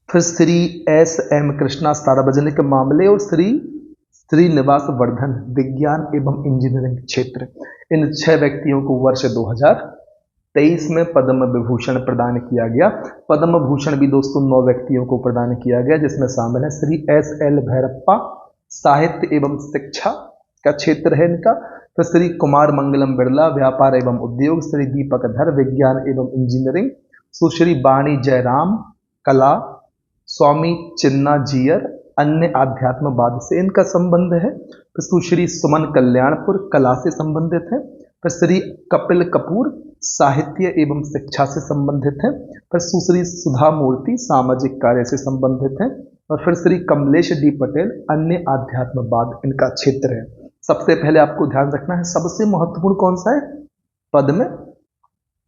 फिर श्री एस एम कृष्णा सार्वजनिक मामले और श्री श्रीनिवास वर्धन विज्ञान एवं इंजीनियरिंग क्षेत्र, इन 6 व्यक्तियों को वर्ष 2023 में पद्म विभूषण प्रदान किया गया। पद्म भूषण भी दोस्तों 9 व्यक्तियों को प्रदान किया गया, जिसमें शामिल है श्री एस एल भैरप्पा, साहित्य एवं शिक्षा का क्षेत्र है इनका। तो श्री कुमार मंगलम बिरला, व्यापार एवं उद्योग। श्री दीपक धर, विज्ञान एवं इंजीनियरिंग। सुश्री वाणी जयराम, कला। स्वामी चिन्ना जियर, अन्य आध्यात्मवाद से इनका संबंध है। फिर सुश्री सुमन कल्याणपुर, कला से संबंधित है। फिर श्री कपिल कपूर, साहित्य एवं शिक्षा से संबंधित है। फिर सुश्री सुधा मूर्ति, सामाजिक कार्य से संबंधित है। और फिर श्री कमलेश डी पटेल, अन्य आध्यात्मवाद इनका क्षेत्र है। सबसे पहले आपको ध्यान रखना है, सबसे महत्वपूर्ण कौन सा है? पद्म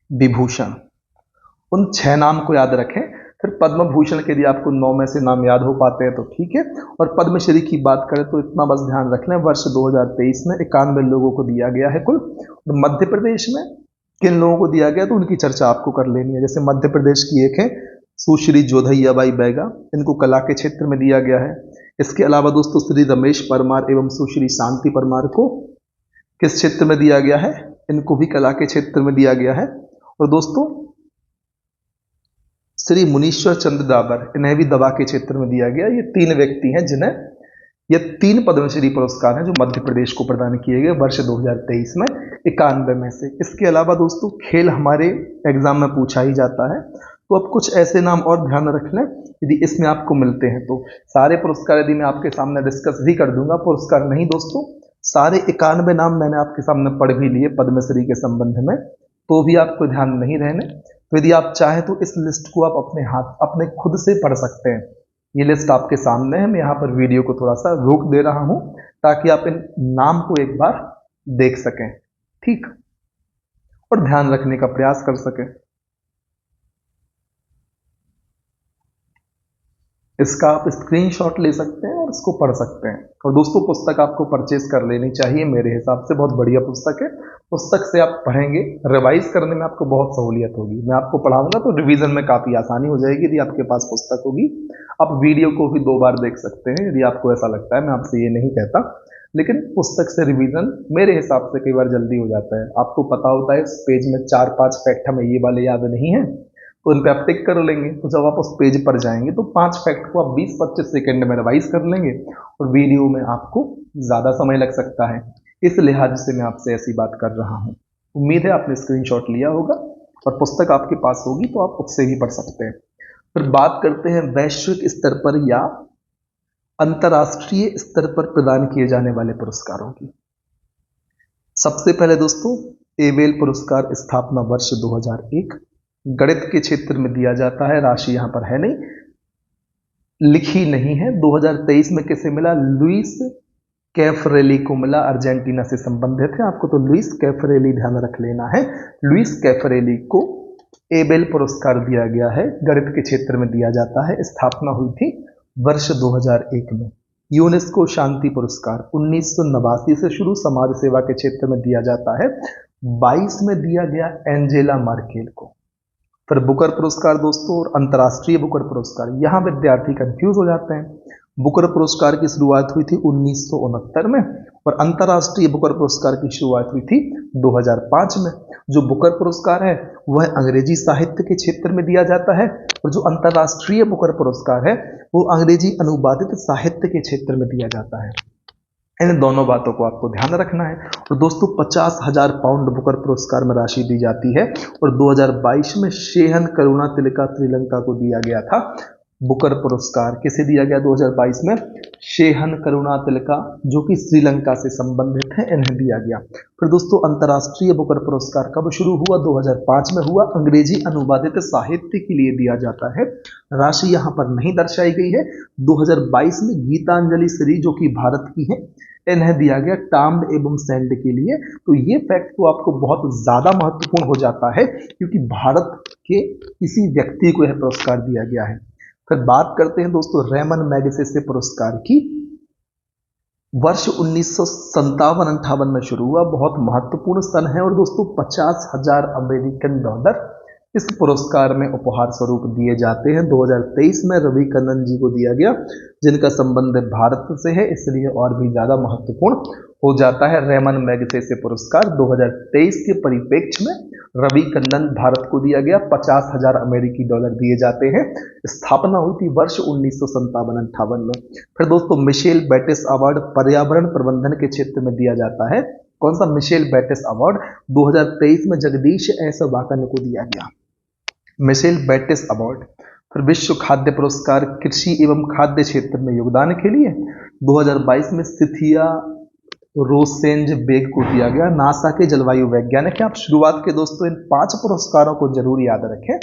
विभूषण। उन 6 नाम को याद रखें। फिर पद्म भूषण के लिए आपको 9 में से नाम याद हो पाते हैं तो ठीक है। और पद्मश्री की बात करें तो इतना बस ध्यान रख लें, वर्ष 2023 में 91 लोगों को दिया गया है कुल। और मध्य प्रदेश में किन लोगों को दिया गया तो उनकी चर्चा आपको कर लेनी है। जैसे मध्य प्रदेश की एक है सुश्री जोधैयाबाई बैगा, इनको कला के क्षेत्र में दिया गया है। इसके अलावा दोस्तों श्री रमेश परमार एवं सुश्री शांति परमार को किस क्षेत्र में दिया गया है? इनको भी कला के क्षेत्र में दिया गया है। और दोस्तों श्री मुनीश्वर चंद्र डाबर, इन्हें भी दवा के क्षेत्र में दिया गया। ये 3 व्यक्ति हैं जिन्हें ये 3 पद्मश्री पुरस्कार हैं जो मध्य प्रदेश को प्रदान किए गए वर्ष 2023 में 91 में से। इसके अलावा दोस्तों खेल हमारे एग्जाम में पूछा ही जाता है, तो अब कुछ ऐसे नाम और ध्यान रख लें यदि इसमें आपको मिलते हैं तो। सारे पुरस्कार यदि मैं आपके सामने डिस्कस भी कर दूंगा, पुरस्कार नहीं दोस्तों, सारे 91 नाम मैंने आपके सामने पढ़ भी लिए पद्मश्री के संबंध में, तो भी आपको ध्यान नहीं रहने। तो यदि आप चाहें तो इस लिस्ट को आप अपने हाथ अपने खुद से पढ़ सकते हैं। ये लिस्ट आपके सामने है, मैं यहाँ पर वीडियो को थोड़ा सा रोक दे रहा हूँ ताकि आप इन नाम को एक बार देख सकें, ठीक, और ध्यान रखने का प्रयास कर सकें। इसका आप स्क्रीनशॉट ले सकते हैं और इसको पढ़ सकते हैं। और दोस्तों पुस्तक आपको परचेज कर लेनी चाहिए, मेरे हिसाब से बहुत बढ़िया पुस्तक है। पुस्तक से आप पढ़ेंगे, रिवाइज करने में आपको बहुत सहूलियत होगी। मैं आपको पढ़ाऊंगा तो रिवीजन में काफ़ी आसानी हो जाएगी यदि आपके पास पुस्तक होगी। आप वीडियो को भी 2 बार देख सकते हैं यदि आपको ऐसा लगता है, मैं आपसे ये नहीं कहता, लेकिन पुस्तक से रिवीजन मेरे हिसाब से कई बार जल्दी हो जाता है। आपको पता होता है इस पेज में 4-5 फैक्ट हमें ये वाले याद नहीं है, तो उन पर आप टिक कर लेंगे, तो जब आप उस पेज पर जाएंगे तो 5 फैक्ट को आप 20-25 सेकंड में रिवाइज कर लेंगे और वीडियो में आपको ज़्यादा समय लग सकता है। इस लिहाज से मैं आपसे ऐसी बात कर रहा हूँ। उम्मीद है आपने स्क्रीनशॉट लिया होगा और पुस्तक आपके पास होगी तो आप उससे ही पढ़ सकते हैं। फिर बात करते हैं वैश्विक स्तर पर या अंतर्राष्ट्रीय स्तर पर प्रदान किए जाने वाले पुरस्कारों की। सबसे पहले दोस्तों एबेल पुरस्कार स्थापना वर्ष 2001 गणित के क्षेत्र में दिया जाता है। राशि यहां पर है नहीं, लिखी नहीं है। 2023 में किसे मिला? लुइस कैफरेली को मिला, अर्जेंटीना से संबंधित है। आपको तो लुइस कैफरेली ध्यान रख लेना है। लुइस कैफरेली को एबेल पुरस्कार दिया गया है, गणित के क्षेत्र में दिया जाता है। स्थापना हुई थी वर्ष 2001 में। यूनेस्को शांति पुरस्कार 1989 से शुरू समाज सेवा के क्षेत्र में दिया जाता है। 22 में दिया गया एंजेला मार्केल को। फिर बुकर पुरस्कार दोस्तों और अंतर्राष्ट्रीय बुकर पुरस्कार, यहाँ विद्यार्थी कंफ्यूज हो जाते हैं। बुकर पुरस्कार की शुरुआत हुई थी 1969 में और अंतर्राष्ट्रीय बुकर पुरस्कार की शुरुआत हुई थी 2005 में। जो बुकर पुरस्कार है वह अंग्रेजी साहित्य के क्षेत्र में दिया जाता है और जो अंतर्राष्ट्रीय बुकर पुरस्कार है वो अंग्रेजी अनुवादित साहित्य के क्षेत्र में दिया जाता है। इन दोनों बातों को आपको ध्यान रखना है। और दोस्तों 50,000 पाउंड बुकर पुरस्कार में राशि दी जाती है और 2022 में शेहन करुणा तिलका श्रीलंका को दिया गया था। बुकर पुरस्कार किसे दिया गया 2022 में? शेहन करुणा तिलका जो कि श्रीलंका से संबंधित है, इन्हें दिया गया। फिर दोस्तों अंतर्राष्ट्रीय बुकर पुरस्कार कब शुरू हुआ? 2005 में हुआ। अंग्रेजी अनुवादित साहित्य के लिए दिया जाता है। राशि यहाँ पर नहीं दर्शाई गई है। 2022 में गीतांजलि श्री जो कि भारत की है, इन्हें दिया गया टाम्ड एवं सैंड के लिए। तो ये फैक्ट तो आपको बहुत ज्यादा महत्वपूर्ण हो जाता है क्योंकि भारत के किसी व्यक्ति को यह पुरस्कार दिया गया है। फिर बात करते हैं दोस्तों रेमन मैगसेसे पुरस्कार की। वर्ष 1957-58 में शुरू हुआ, बहुत महत्वपूर्ण सन है। और दोस्तों 50,000 अमेरिकन डॉलर इस पुरस्कार में उपहार स्वरूप दिए जाते हैं। 2023 में रवि कन्नन जी को दिया गया, जिनका संबंध भारत से है, इसलिए और भी ज़्यादा महत्वपूर्ण हो जाता है। रेमन मैगसेसे पुरस्कार 2023 के परिप्रेक्ष्य में रवि कन्नन भारत को दिया गया। 50,000 अमेरिकी डॉलर दिए जाते हैं। स्थापना हुई थी वर्ष 1957-58 में। फिर दोस्तों मिशेल बेटिस अवार्ड पर्यावरण प्रबंधन के क्षेत्र में दिया जाता है। कौन सा? मिशेल बेटिस अवार्ड 2023 में जगदीश एस वाकन को दिया गया, मिशेल बेटिस अवार्ड। फिर विश्व खाद्य पुरस्कार कृषि एवं खाद्य क्षेत्र में योगदान के लिए 2022 में सिथिया रोसेंजबेग को दिया गया, नासा के जलवायु वैज्ञानिक है। आप शुरुआत के दोस्तों इन 5 पुरस्कारों को जरूर याद रखें।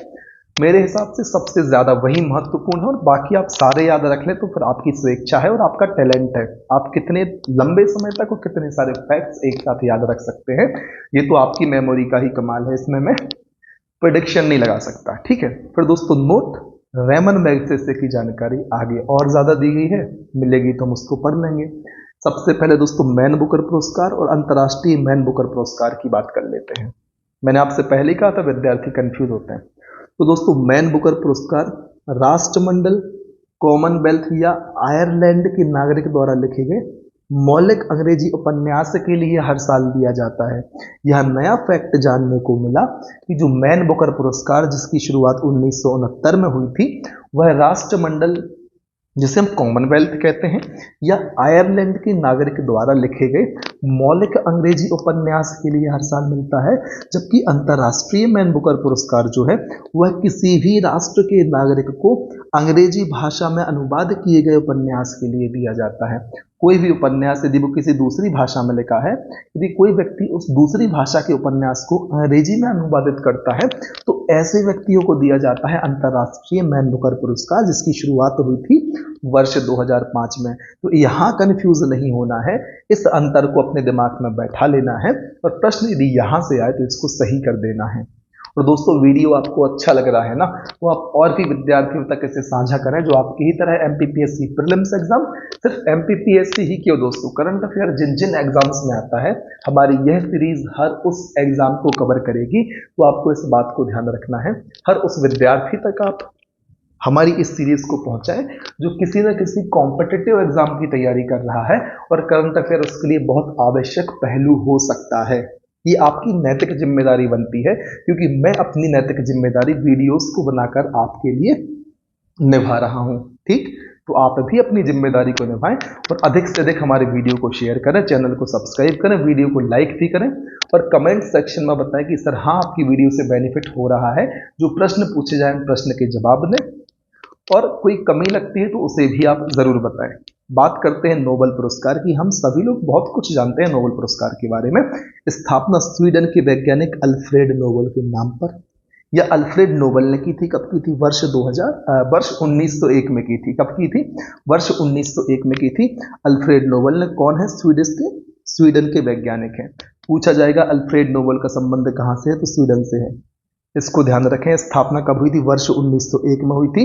मेरे हिसाब से सबसे ज्यादा वही महत्वपूर्ण है, और बाकी आप सारे याद रख लें तो फिर आपकी स्वेच्छा है और आपका टैलेंट है। आप कितने लंबे समय तक और कितने सारे फैक्ट्स एक साथ याद रख सकते हैं, ये तो आपकी मेमोरी का ही कमाल है, इसमें मैं प्रेडिक्शन नहीं लगा सकता। ठीक है। फिर दोस्तों नोट, रेमन मैगसेसे की जानकारी आगे और ज्यादा दी गई है, मिलेगी तो हम उसको पढ़ लेंगे। सबसे पहले दोस्तों मैन बुकर पुरस्कार और अंतर्राष्ट्रीय मैन बुकर पुरस्कार की बात कर लेते हैं। मैंने आपसे पहले ही कहा था विद्यार्थी कंफ्यूज होते हैं। तो दोस्तों मैन बुकर पुरस्कार राष्ट्रमंडल, कॉमनवेल्थ या आयरलैंड के नागरिक द्वारा लिखे गए मौलिक अंग्रेजी उपन्यास के लिए हर साल दिया जाता है। यह नया फैक्ट जानने को मिला कि जो मैन बुकर पुरस्कार जिसकी शुरुआत 1969 में हुई थी, वह राष्ट्रमंडल, जिसे हम कॉमनवेल्थ कहते हैं, या आयरलैंड के नागरिक द्वारा लिखे गए मौलिक अंग्रेजी उपन्यास के लिए हर साल मिलता है। जबकि अंतर्राष्ट्रीय मैन बुकर पुरस्कार जो है वह किसी भी राष्ट्र के नागरिक को अंग्रेजी भाषा में अनुवाद किए गए उपन्यास के लिए दिया जाता है। कोई भी उपन्यास यदि वो किसी दूसरी भाषा में लिखा है, यदि कोई व्यक्ति उस दूसरी भाषा के उपन्यास को अंग्रेजी में अनुवादित करता है, तो ऐसे व्यक्तियों को दिया जाता है अंतर्राष्ट्रीय मैन बुकर पुरस्कार, जिसकी शुरुआत हुई थी वर्ष 2005 में। तो यहाँ कंफ्यूज नहीं होना है, इस अंतर को अपने दिमाग में बैठा लेना है, और प्रश्न यदि यहाँ से आए तो इसको सही कर देना है। और दोस्तों वीडियो आपको अच्छा लग रहा है ना, तो आप और भी विद्यार्थियों तक इसे साझा करें जो आपकी ही तरह एमपीपीएससी प्रीलिम्स एग्जाम, सिर्फ एमपीपीएससी ही क्यों दोस्तों, करंट अफेयर जिन जिन एग्जाम्स में आता है, हमारी यह सीरीज हर उस एग्जाम को कवर करेगी। तो आपको इस बात को ध्यान रखना है, हर उस विद्यार्थी तक आप हमारी इस सीरीज को पहुंचाएं जो किसी न किसी कॉम्पिटिटिव एग्जाम की तैयारी कर रहा है, और करंट अफेयर उसके लिए बहुत आवश्यक पहलू हो सकता है। ये आपकी नैतिक जिम्मेदारी बनती है, क्योंकि मैं अपनी नैतिक जिम्मेदारी वीडियोस को बनाकर आपके लिए निभा रहा हूं। ठीक, तो आप भी अपनी जिम्मेदारी को निभाएं और अधिक से अधिक हमारे वीडियो को शेयर करें, चैनल को सब्सक्राइब करें, वीडियो को लाइक भी करें, और कमेंट सेक्शन में बताएं कि सर हाँ आपकी वीडियो से बेनिफिट हो रहा है। जो प्रश्न पूछे जाए प्रश्न के जवाब दें, और कोई कमी लगती है तो उसे भी आप जरूर बताएं। बात करते हैं नोबेल पुरस्कार की। हम सभी लोग बहुत कुछ जानते हैं नोबेल पुरस्कार के बारे में। स्थापना स्वीडन के वैज्ञानिक अल्फ्रेड नोबेल के नाम पर, यह अल्फ्रेड नोबेल ने की थी। कब की थी? वर्ष 1901 में की थी। कब की थी? वर्ष 1901 में की थी। अल्फ्रेड नोबेल ने कौन है? स्वीडन के वैज्ञानिक हैं। पूछा जाएगा अल्फ्रेड नोबेल का संबंध कहाँ से है, तो स्वीडन से है। इसको ध्यान रखें। स्थापना कब हुई थी? वर्ष 1901 में हुई थी।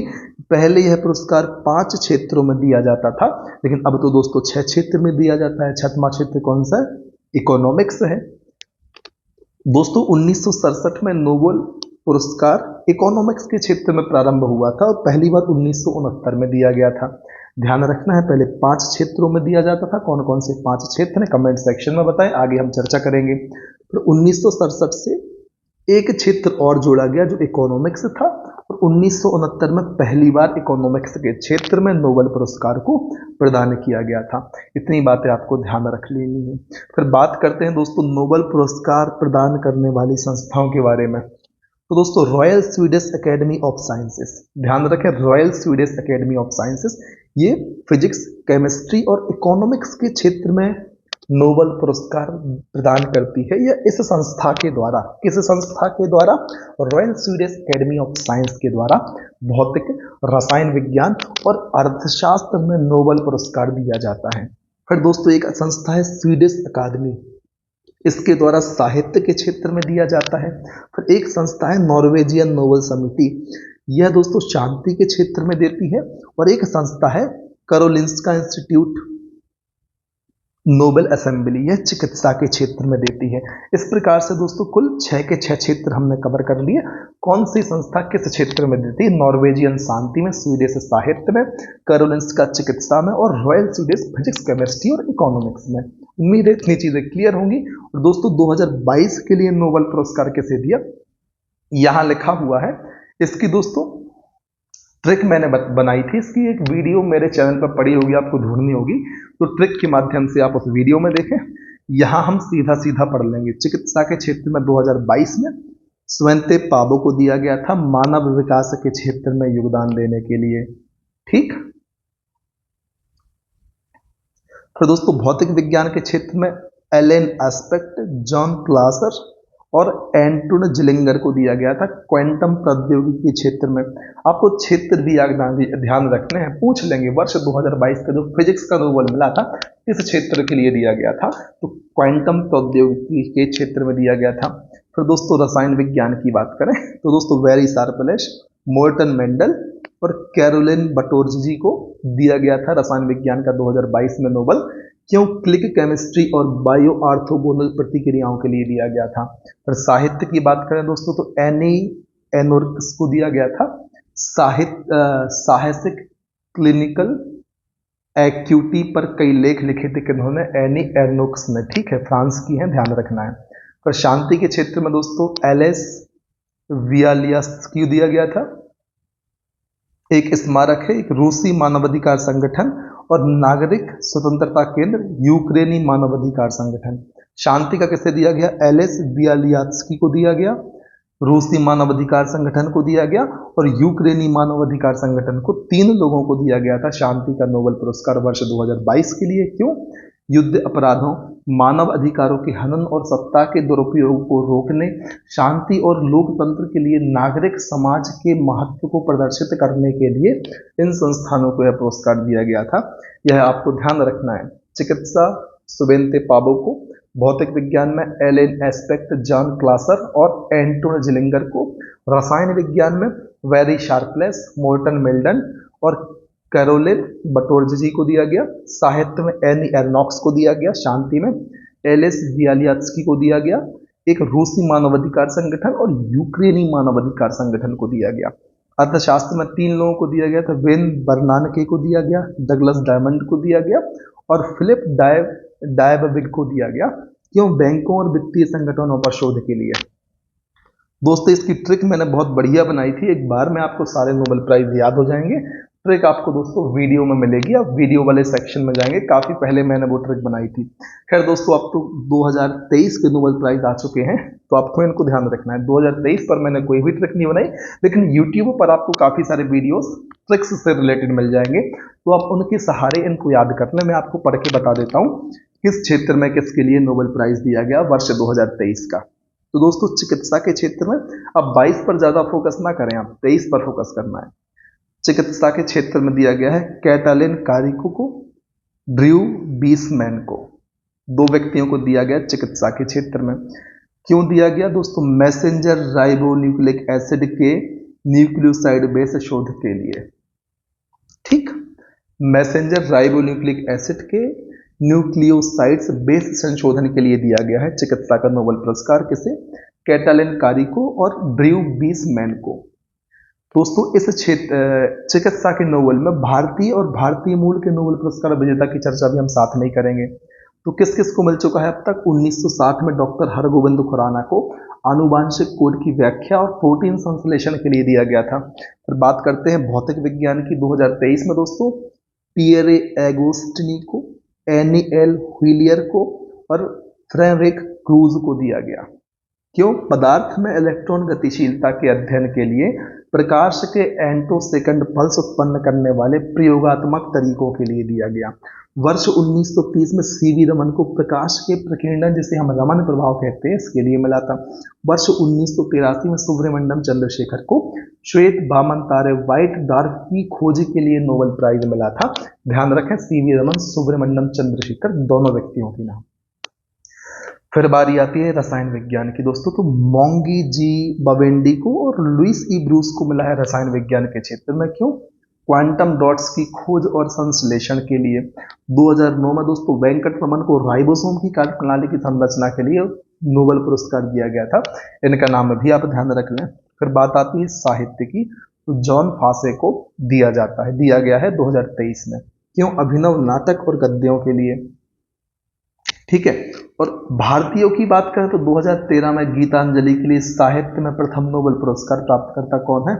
पहले यह पुरस्कार 5 क्षेत्रों में दिया जाता था, लेकिन अब तो दोस्तों 6 क्षेत्र में दिया जाता है। 6वां क्षेत्र कौन सा है? इकोनॉमिक्स है। दोस्तों 1967 में नोबेल पुरस्कार इकोनॉमिक्स के क्षेत्र में प्रारंभ हुआ था, और पहली बार 1969 में दिया गया था। ध्यान रखना है, पहले 5 क्षेत्रों में दिया जाता था। कौन कौन से 5 क्षेत्र हैं? कमेंट सेक्शन में बताएं, आगे हम चर्चा करेंगे। फिर 1967 से एक क्षेत्र और जोड़ा गया जो इकोनॉमिक्स था, और 1969 में पहली बार इकोनॉमिक्स के क्षेत्र में नोबेल पुरस्कार को प्रदान किया गया था। इतनी बातें आपको ध्यान रख लेनी है। फिर बात करते हैं दोस्तों नोबेल पुरस्कार प्रदान करने वाली संस्थाओं के बारे में। तो दोस्तों royal Swedish academy of sciences, ध्यान रखें, royal Swedish academy of sciences, ये फिजिक्स, केमिस्ट्री और इकोनॉमिक्स के क्षेत्र में नोबेल पुरस्कार प्रदान करती है। यह इस संस्था के द्वारा, किस संस्था के द्वारा? Royal Swedish academy of science के द्वारा भौतिक, रसायन विज्ञान और अर्थशास्त्र में नोबेल पुरस्कार दिया जाता है। फिर दोस्तों एक संस्था है स्वीडिश अकादमी, इसके द्वारा साहित्य के क्षेत्र में दिया जाता है। फिर एक संस्था है नॉर्वेजियन नोबेल समिति, यह दोस्तों शांति के क्षेत्र में देती है। और एक संस्था है करोलिंस्का इंस्टीट्यूट, नोबेल असेंबली यह चिकित्सा के क्षेत्र में देती है। इस प्रकार से दोस्तों कुल 6 के 6 क्षेत्र हमने कवर कर लिए। कौन सी संस्था किस क्षेत्र में देती है? नॉर्वेजियन शांति में, स्वीडिश साहित्य में, कैरोलिंस्का चिकित्सा में और रॉयल स्वीडिश फिजिक्स, केमिस्ट्री और इकोनॉमिक्स में। उम्मीद है इतनी चीजें क्लियर होंगी। और दोस्तों 2022 के लिए नोबेल पुरस्कार किसे दिया, यहां लिखा हुआ है। इसकी दोस्तों ट्रिक मैंने बनाई थी, इसकी एक वीडियो मेरे चैनल पर पड़ी होगी, आपको ढूंढनी होगी, तो ट्रिक के माध्यम से आप उस वीडियो में देखें। यहां हम सीधा सीधा पढ़ लेंगे। चिकित्सा के क्षेत्र में 2022 में स्वयंते पाबो को दिया गया था मानव विकास के क्षेत्र में योगदान देने के लिए। ठीक, फिर दोस्तों भौतिक विज्ञान के क्षेत्र में एलेन एस्पेक्ट, जॉन क्लासर और एंटोन जिलिंगर को दिया गया था क्वांटम प्रौद्योगिकी के क्षेत्र में। आपको क्षेत्र भी ध्यान रखने हैं, पूछ लेंगे। वर्ष 2022 का जो फिजिक्स का नोबेल मिला था किस क्षेत्र के लिए दिया गया था, तो क्वांटम प्रौद्योगिकी के क्षेत्र में दिया गया था। फिर दोस्तों रसायन विज्ञान की बात करें तो दोस्तों वेरी शार्पलेस, मोर्टन मेंडल और कैरोलिन बटोर्जी को दिया गया था रसायन विज्ञान का 2022 में नोबेल। क्यों? क्लिक केमिस्ट्री और बायो आर्थोगोनल प्रतिक्रियाओं के लिए दिया गया था। फिर साहित्य की बात करें दोस्तों तो एनी एनोर्क्स को दिया गया था साहसिक क्लिनिकल एक्यूटी पर कई लेख लिखे थे किन्होंने? एनी एनोक्स ने। ठीक है, फ्रांस की है, ध्यान रखना है। फिर शांति के क्षेत्र में दोस्तों एलेस वियालियास्की दिया गया था। एक स्मारक है, एक रूसी मानवाधिकार संगठन और नागरिक स्वतंत्रता केंद्र यूक्रेनी मानवाधिकार संगठन। शांति का किसे दिया गया? एलेस बियालियात्स्की को दिया गया, रूसी मानवाधिकार संगठन को दिया गया और यूक्रेनी मानवाधिकार संगठन को। 3 लोगों को दिया गया था शांति का नोबेल पुरस्कार वर्ष 2022 के लिए। क्यों? युद्ध अपराधों, मानव अधिकारों के हनन और सत्ता के दुरुपयोग को रोकने, शांति और लोकतंत्र के लिए नागरिक समाज के महत्व को प्रदर्शित करने के लिए इन संस्थानों को यह पुरस्कार दिया गया था। यह आपको ध्यान रखना है। चिकित्सा स्वयंते पाबो को, भौतिक विज्ञान में एलेन एस्पेक्ट, जॉन क्लासर और एंटोन जिलिंगर को, रसायन विज्ञान में वेरी शार्पलेस, मोर्टन मेल्डन और कैरोलिन बटोर्जी को दिया गया, साहित्य में एनी एर्नॉक्स को दिया गया, शांति में एलिस बियालियात्स्की को दिया गया, एक रूसी मानवाधिकार संगठन और यूक्रेनी मानवाधिकार संगठन को दिया गया। अर्थशास्त्र में 3 लोगों को दिया गया था, वेन बर्नानके को दिया गया, डगलस डायमंड को दिया गया और फिलिप डायबविग को दिया गया। क्यों? बैंकों और वित्तीय संगठनों पर शोध के लिए। दोस्तों इसकी ट्रिक मैंने बहुत बढ़िया बनाई थी, एक बार में आपको सारे नोबेल प्राइज याद हो जाएंगे। ट्रिक आपको दोस्तों वीडियो में मिलेगी, आप वीडियो वाले सेक्शन में जाएंगे, काफी पहले मैंने वो ट्रिक बनाई थी। खैर दोस्तों अब तो 2023 के नोबेल प्राइज आ चुके हैं, तो आपको इनको ध्यान रखना है। 2023 पर मैंने कोई भी ट्रिक नहीं बनाई, लेकिन यूट्यूब पर आपको काफी सारे वीडियोस ट्रिक्स से रिलेटेड मिल जाएंगे, तो आप उनके सहारे इनको याद करना। मैं आपको पढ़ के बता देता हूँ किस क्षेत्र में किसके लिए नोबेल प्राइज दिया गया वर्ष 2023 का। तो दोस्तों चिकित्सा के क्षेत्र में अब 22 पर ज्यादा फोकस ना करें, आप 23 पर फोकस करना है। चिकित्सा के क्षेत्र में दिया गया है कैटालिन कारिको को, ड्रू बीसमैन को, 2 व्यक्तियों को दिया गया चिकित्सा के क्षेत्र में। क्यों दिया गया दोस्तों? मैसेंजर राइबोन्यूक्लिक एसिड के न्यूक्लियोसाइड बेस शोध के लिए। ठीक, मैसेंजर राइबोन्यूक्लिक एसिड के न्यूक्लियोसाइड्स बेस संशोधन के लिए दिया गया है चिकित्सा का नोबेल पुरस्कार। किसे? कैटालिन कारिको और ड्रू बीसमैन को। दोस्तों इस क्षेत्र चिकित्सा के नोबेल में भारतीय और भारतीय मूल के नोबेल पुरस्कार विजेता की चर्चा भी हम साथ में ही करेंगे। तो किस किस को मिल चुका है अब तक? 1960 में डॉक्टर हरगोविंद खुराना को आनुवांशिक कोड की व्याख्या और प्रोटीन संश्लेषण के लिए दिया गया था। फिर बात करते हैं भौतिक विज्ञान की। 2023 में दोस्तों पियरे एगोस्टिनी को, एनी एल व्हीलियर को और फ्रेडरिक क्रूज को दिया गया। क्यों? पदार्थ में इलेक्ट्रॉन गतिशीलता के अध्ययन के लिए प्रकाश के एंटोसेकंड पल्स उत्पन्न करने वाले प्रयोगात्मक तरीकों के लिए दिया गया। वर्ष 1930 में सीवी रमन को प्रकाश के प्रकीर्णन, जिसे हम रमन प्रभाव कहते हैं, इसके लिए मिला था। वर्ष 1983 में सुब्रमण्यम चंद्रशेखर को श्वेत वामन तारे व्हाइट डॉर्फ की खोज के लिए नोबेल प्राइज मिला था। ध्यान रखें, सीवी रमन, सुब्रमण्यम चंद्रशेखर, दोनों व्यक्तियों के नाम। फिर बारी आती है रसायन विज्ञान की दोस्तों। तो मोंगी जी बवेंडी को और लुइस ई ब्रूस को मिला है रसायन विज्ञान के क्षेत्र में। क्यों? क्वांटम डॉट्स की खोज और संश्लेषण के लिए। 2009 में दोस्तों वेंकट रमन को राइबोसोम की कार्यप्रणाली की संरचना के लिए नोबेल पुरस्कार दिया गया था। इनका नाम भी आप ध्यान रख लें। फिर बात आती है साहित्य की, तो जॉन फासे को दिया गया है 2023 में। क्यों? अभिनव नाटक और गद्यों के लिए। ठीक है। और भारतीयों की बात करें तो 2013 में गीतांजलि के लिए साहित्य में प्रथम नोबेल पुरस्कार प्राप्तकर्ता कौन है?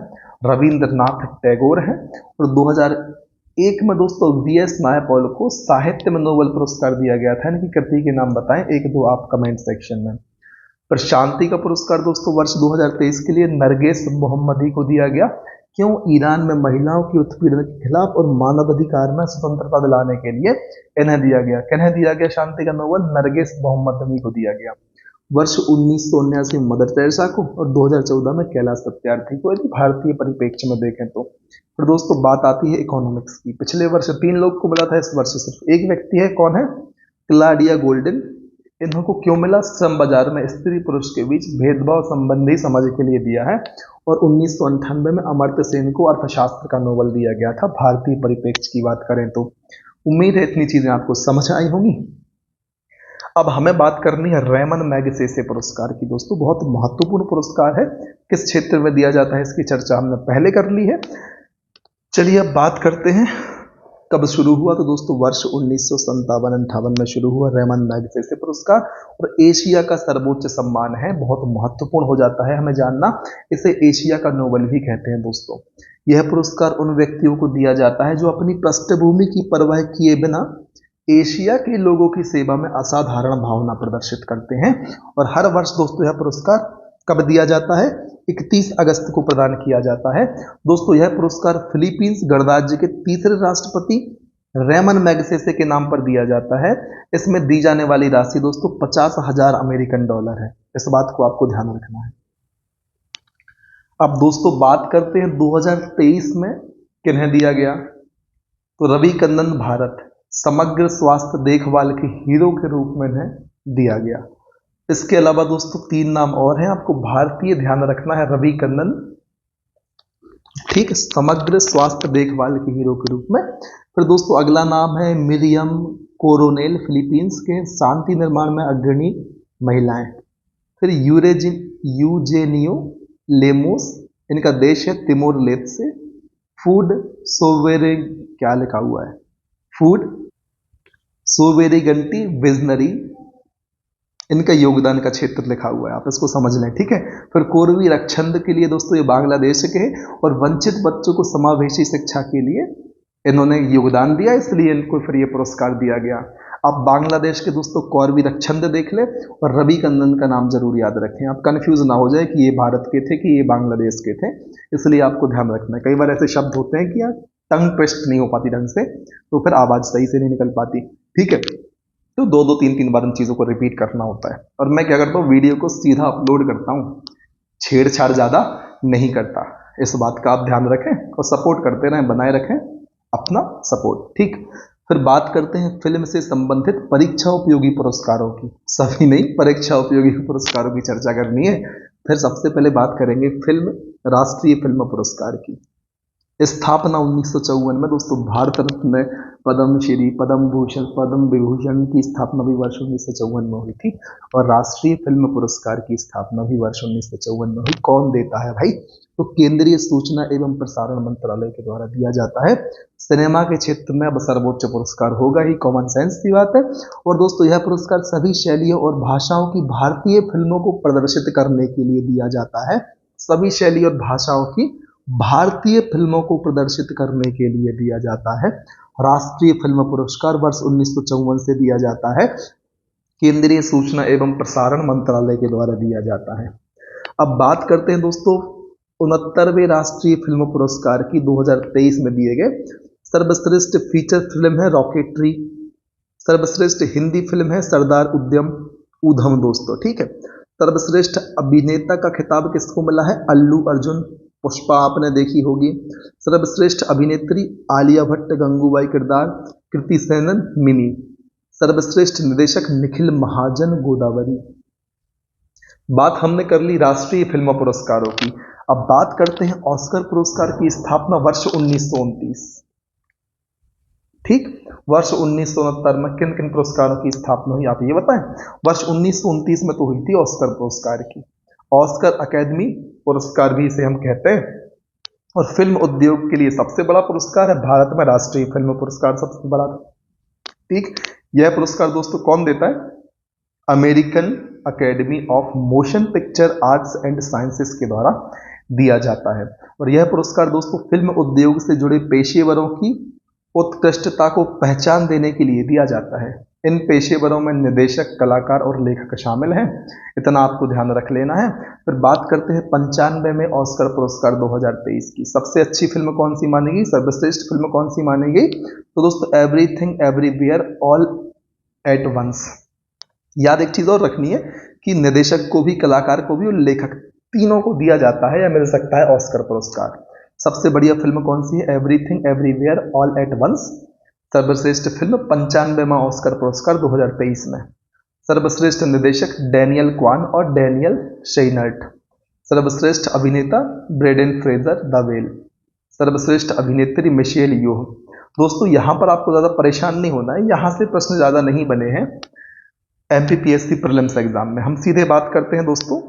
रविंद्रनाथ टैगोर है। और 2001 में दोस्तों वीएस नायपॉल को साहित्य में नोबेल पुरस्कार दिया गया था। इनकी कृति के नाम बताएं, एक दो आप कमेंट सेक्शन में। पर शांति का पुरस्कार दोस्तों वर्ष 2023 के लिए नरगिस मोहम्मदी को दिया गया। क्यों? ईरान में महिलाओं की उत्पीड़न के खिलाफ और मानवाधिकार में स्वतंत्रता दिलाने के लिए इन्हें दिया गया। किन्हें दिया गया शांति का नोबेल? नरगिस मोहम्मदी को दिया गया। वर्ष 1979 में मदर टेरेसा को और 2014 में कैलाश सत्यार्थी को, यदि भारतीय परिप्रेक्ष्य में देखें तो। फिर दोस्तों बात आती है इकोनॉमिक्स की। पिछले वर्ष 3 लोग को मिला था, इस वर्ष सिर्फ एक व्यक्ति है। कौन है? Claudia golden. इन्हों को क्यों मिला? श्रम बाजार में स्त्री पुरुष के बीच भेदभाव संबंधी समझ के लिए दिया है। और 1998 में अमर्त्य सेन को अर्थशास्त्र का नोबेल दिया गया था, भारतीय परिप्रेक्ष्य की बात करें तो। उम्मीद है इतनी चीजें आपको समझ आई होंगी। अब हमें बात करनी है रेमन मैगसेसे पुरस्कार की। दोस्तों बहुत महत्वपूर्ण पुरस्कार है, किस क्षेत्र में दिया जाता है इसकी चर्चा हमने पहले कर ली है। चलिए अब बात करते हैं कब शुरू हुआ। तो दोस्तों वर्ष 1957-58 में शुरू हुआ रेमन मैगसेसे पुरस्कार, और एशिया का सर्वोच्च सम्मान है। बहुत महत्वपूर्ण हो जाता है हमें जानना, इसे एशिया का नोबेल भी कहते हैं दोस्तों। यह पुरस्कार उन व्यक्तियों को दिया जाता है जो अपनी पृष्ठभूमि की परवाह किए बिना एशिया के लोगों की सेवा में असाधारण भावना प्रदर्शित करते हैं। और हर वर्ष दोस्तों यह पुरस्कार कब दिया जाता है? 31 अगस्त को प्रदान किया जाता है। दोस्तों यह पुरस्कार फिलीपींस गणराज्य के तीसरे राष्ट्रपति रेमन मैगसेसे के नाम पर दिया जाता है। इसमें दी जाने वाली राशि दोस्तों 50,000 अमेरिकन डॉलर है। इस बात को आपको ध्यान रखना है। अब दोस्तों बात करते हैं 2023 में किन्हें दिया गया। तो रवि कन्नन भारत समग्र स्वास्थ्य देखभाल के हीरो के रूप में इन्हें दिया गया। इसके अलावा दोस्तों 3 नाम और हैं, आपको भारतीय ध्यान रखना है। रवि कन्नन, ठीक है, समग्र स्वास्थ्य देखभाल के हीरो के रूप में। फिर दोस्तों अगला नाम है मिरियम कोरोनेल, फिलीपींस के शांति निर्माण में अग्रणी महिलाएं। फिर यूजेनियो लेमोस, इनका देश है तिमोर लेस्ते। फूड सोवेरे, क्या लिखा हुआ है? फूड सोवेरेगंटी विजनरी, इनका योगदान का क्षेत्र लिखा हुआ है, आप इसको समझ लें। ठीक है। फिर कोरवी रक्षंद के लिए दोस्तों ये बांग्लादेश के हैं, और वंचित बच्चों को समावेशी शिक्षा के लिए इन्होंने योगदान दिया, इसलिए इनको फिर ये पुरस्कार दिया गया। आप बांग्लादेश के दोस्तों कौरवी रक्षंद देख ले, और रवि कन्नन का नाम जरूर याद रखें। आप कंफ्यूज ना हो जाए कि ये भारत के थे कि ये बांग्लादेश के थे, इसलिए आपको ध्यान रखना है। कई बार ऐसे शब्द होते हैं कि यार टंग ट्विस्ट नहीं हो पाती ढंग से, तो फिर आवाज सही से नहीं निकल पाती। ठीक है, तो 2-2 3-3 बार इन चीजों को रिपीट करना होता है। और मैं क्या करता हूँ, वीडियो को सीधा अपलोड करता हूँ, छेड़छाड़ ज्यादा नहीं करता। इस बात का आप ध्यान रखें और सपोर्ट करते रहें, बनाए रखें अपना सपोर्ट। ठीक। फिर बात करते हैं फिल्म से संबंधित परीक्षा उपयोगी पुरस्कारों की। सभी नहीं, परीक्षा उपयोगी पुरस्कारों की चर्चा करनी है। फिर सबसे पहले बात करेंगे फिल्म राष्ट्रीय फिल्म पुरस्कार की। स्थापना 1954 में दोस्तों। भारत रत्न, पद्मश्री, पद्म भूषण, पद्म विभूषण की स्थापना भी वर्ष 1954 में हुई थी, और राष्ट्रीय फिल्म पुरस्कार की स्थापना भी वर्ष 1954 में हुई। कौन देता है भाई? तो केंद्रीय सूचना एवं प्रसारण मंत्रालय के द्वारा दिया जाता है। सिनेमा के क्षेत्र में अब सर्वोच्च पुरस्कार होगा ही, कॉमन सेंस की बात है। और दोस्तों यह पुरस्कार सभी शैलियों और भाषाओं की भारतीय फिल्मों को प्रदर्शित करने के लिए दिया जाता है। सभी शैली और भाषाओं की भारतीय फिल्मों को प्रदर्शित करने के लिए दिया जाता है। राष्ट्रीय फिल्म पुरस्कार वर्ष 1954 से दिया जाता है, केंद्रीय सूचना एवं प्रसारण मंत्रालय के द्वारा दिया जाता है। अब बात करते हैं दोस्तों 69वें राष्ट्रीय फिल्म पुरस्कार की। 2023 में दिए गए। सर्वश्रेष्ठ फीचर फिल्म है रॉकेटरी। सर्वश्रेष्ठ हिंदी फिल्म है सरदार उधम दोस्तों। ठीक है। सर्वश्रेष्ठ अभिनेता का खिताब किसको मिला है? अल्लू अर्जुन। पुष्पा आपने देखी होगी। सर्वश्रेष्ठ अभिनेत्री आलिया भट्ट, गंगूबाई किरदार, कृति सेनन, मिनी। सर्वश्रेष्ठ निर्देशक निखिल महाजन, गोदावरी। बात हमने कर ली राष्ट्रीय फिल्म पुरस्कारों की। अब बात करते हैं ऑस्कर पुरस्कार की स्थापना वर्ष 1929। ठीक, वर्ष 1969 में किन किन पुरस्कारों की स्थापना हुई आप ये बताएं। वर्ष 1929 में तो हुई थी ऑस्कर पुरस्कार की, ऑस्कर अकेडमी पुरस्कार भी इसे हम कहते हैं। और फिल्म उद्योग के लिए सबसे बड़ा पुरस्कार है भारत में राष्ट्रीय फिल्म पुरस्कार, सबसे बड़ा। ठीक, यह पुरस्कार दोस्तों कौन देता है? American academy of motion picture arts and sciences के द्वारा दिया जाता है। और यह पुरस्कार दोस्तों फिल्म उद्योग से जुड़े पेशेवरों की उत्कृष्टता को पहचान देने के लिए दिया जाता है। इन पेशेवरों में निर्देशक, कलाकार और लेखक शामिल हैं, इतना आपको ध्यान रख लेना है। फिर बात करते हैं 95 में ऑस्कर पुरस्कार 2023 की। सबसे अच्छी फिल्म कौन सी मानी गई, सर्वश्रेष्ठ फिल्म कौन सी मानी गई? तो दोस्तों everything everywhere all at once. याद एक चीज और रखनी है कि निर्देशक को भी, कलाकार को भी और लेखक, तीनों को दिया जाता है या मिल सकता है ऑस्कर पुरस्कार। सबसे बढ़िया फिल्म कौन सी है? Everything everywhere all at once. सर्वश्रेष्ठ फिल्म 95वां ऑस्कर पुरस्कार 2023 में। सर्वश्रेष्ठ निर्देशक डैनियल क्वान और डैनियल शेनर्ट। सर्वश्रेष्ठ अभिनेता ब्रेडन फ्रेजर द वेल। सर्वश्रेष्ठ अभिनेत्री मिशेल योह। दोस्तों यहां पर आपको ज्यादा परेशान नहीं होना है, यहां से प्रश्न ज्यादा नहीं बने हैं एमपीपीएससी प्रीलिम्स एग्जाम में। हम सीधे बात करते हैं दोस्तों,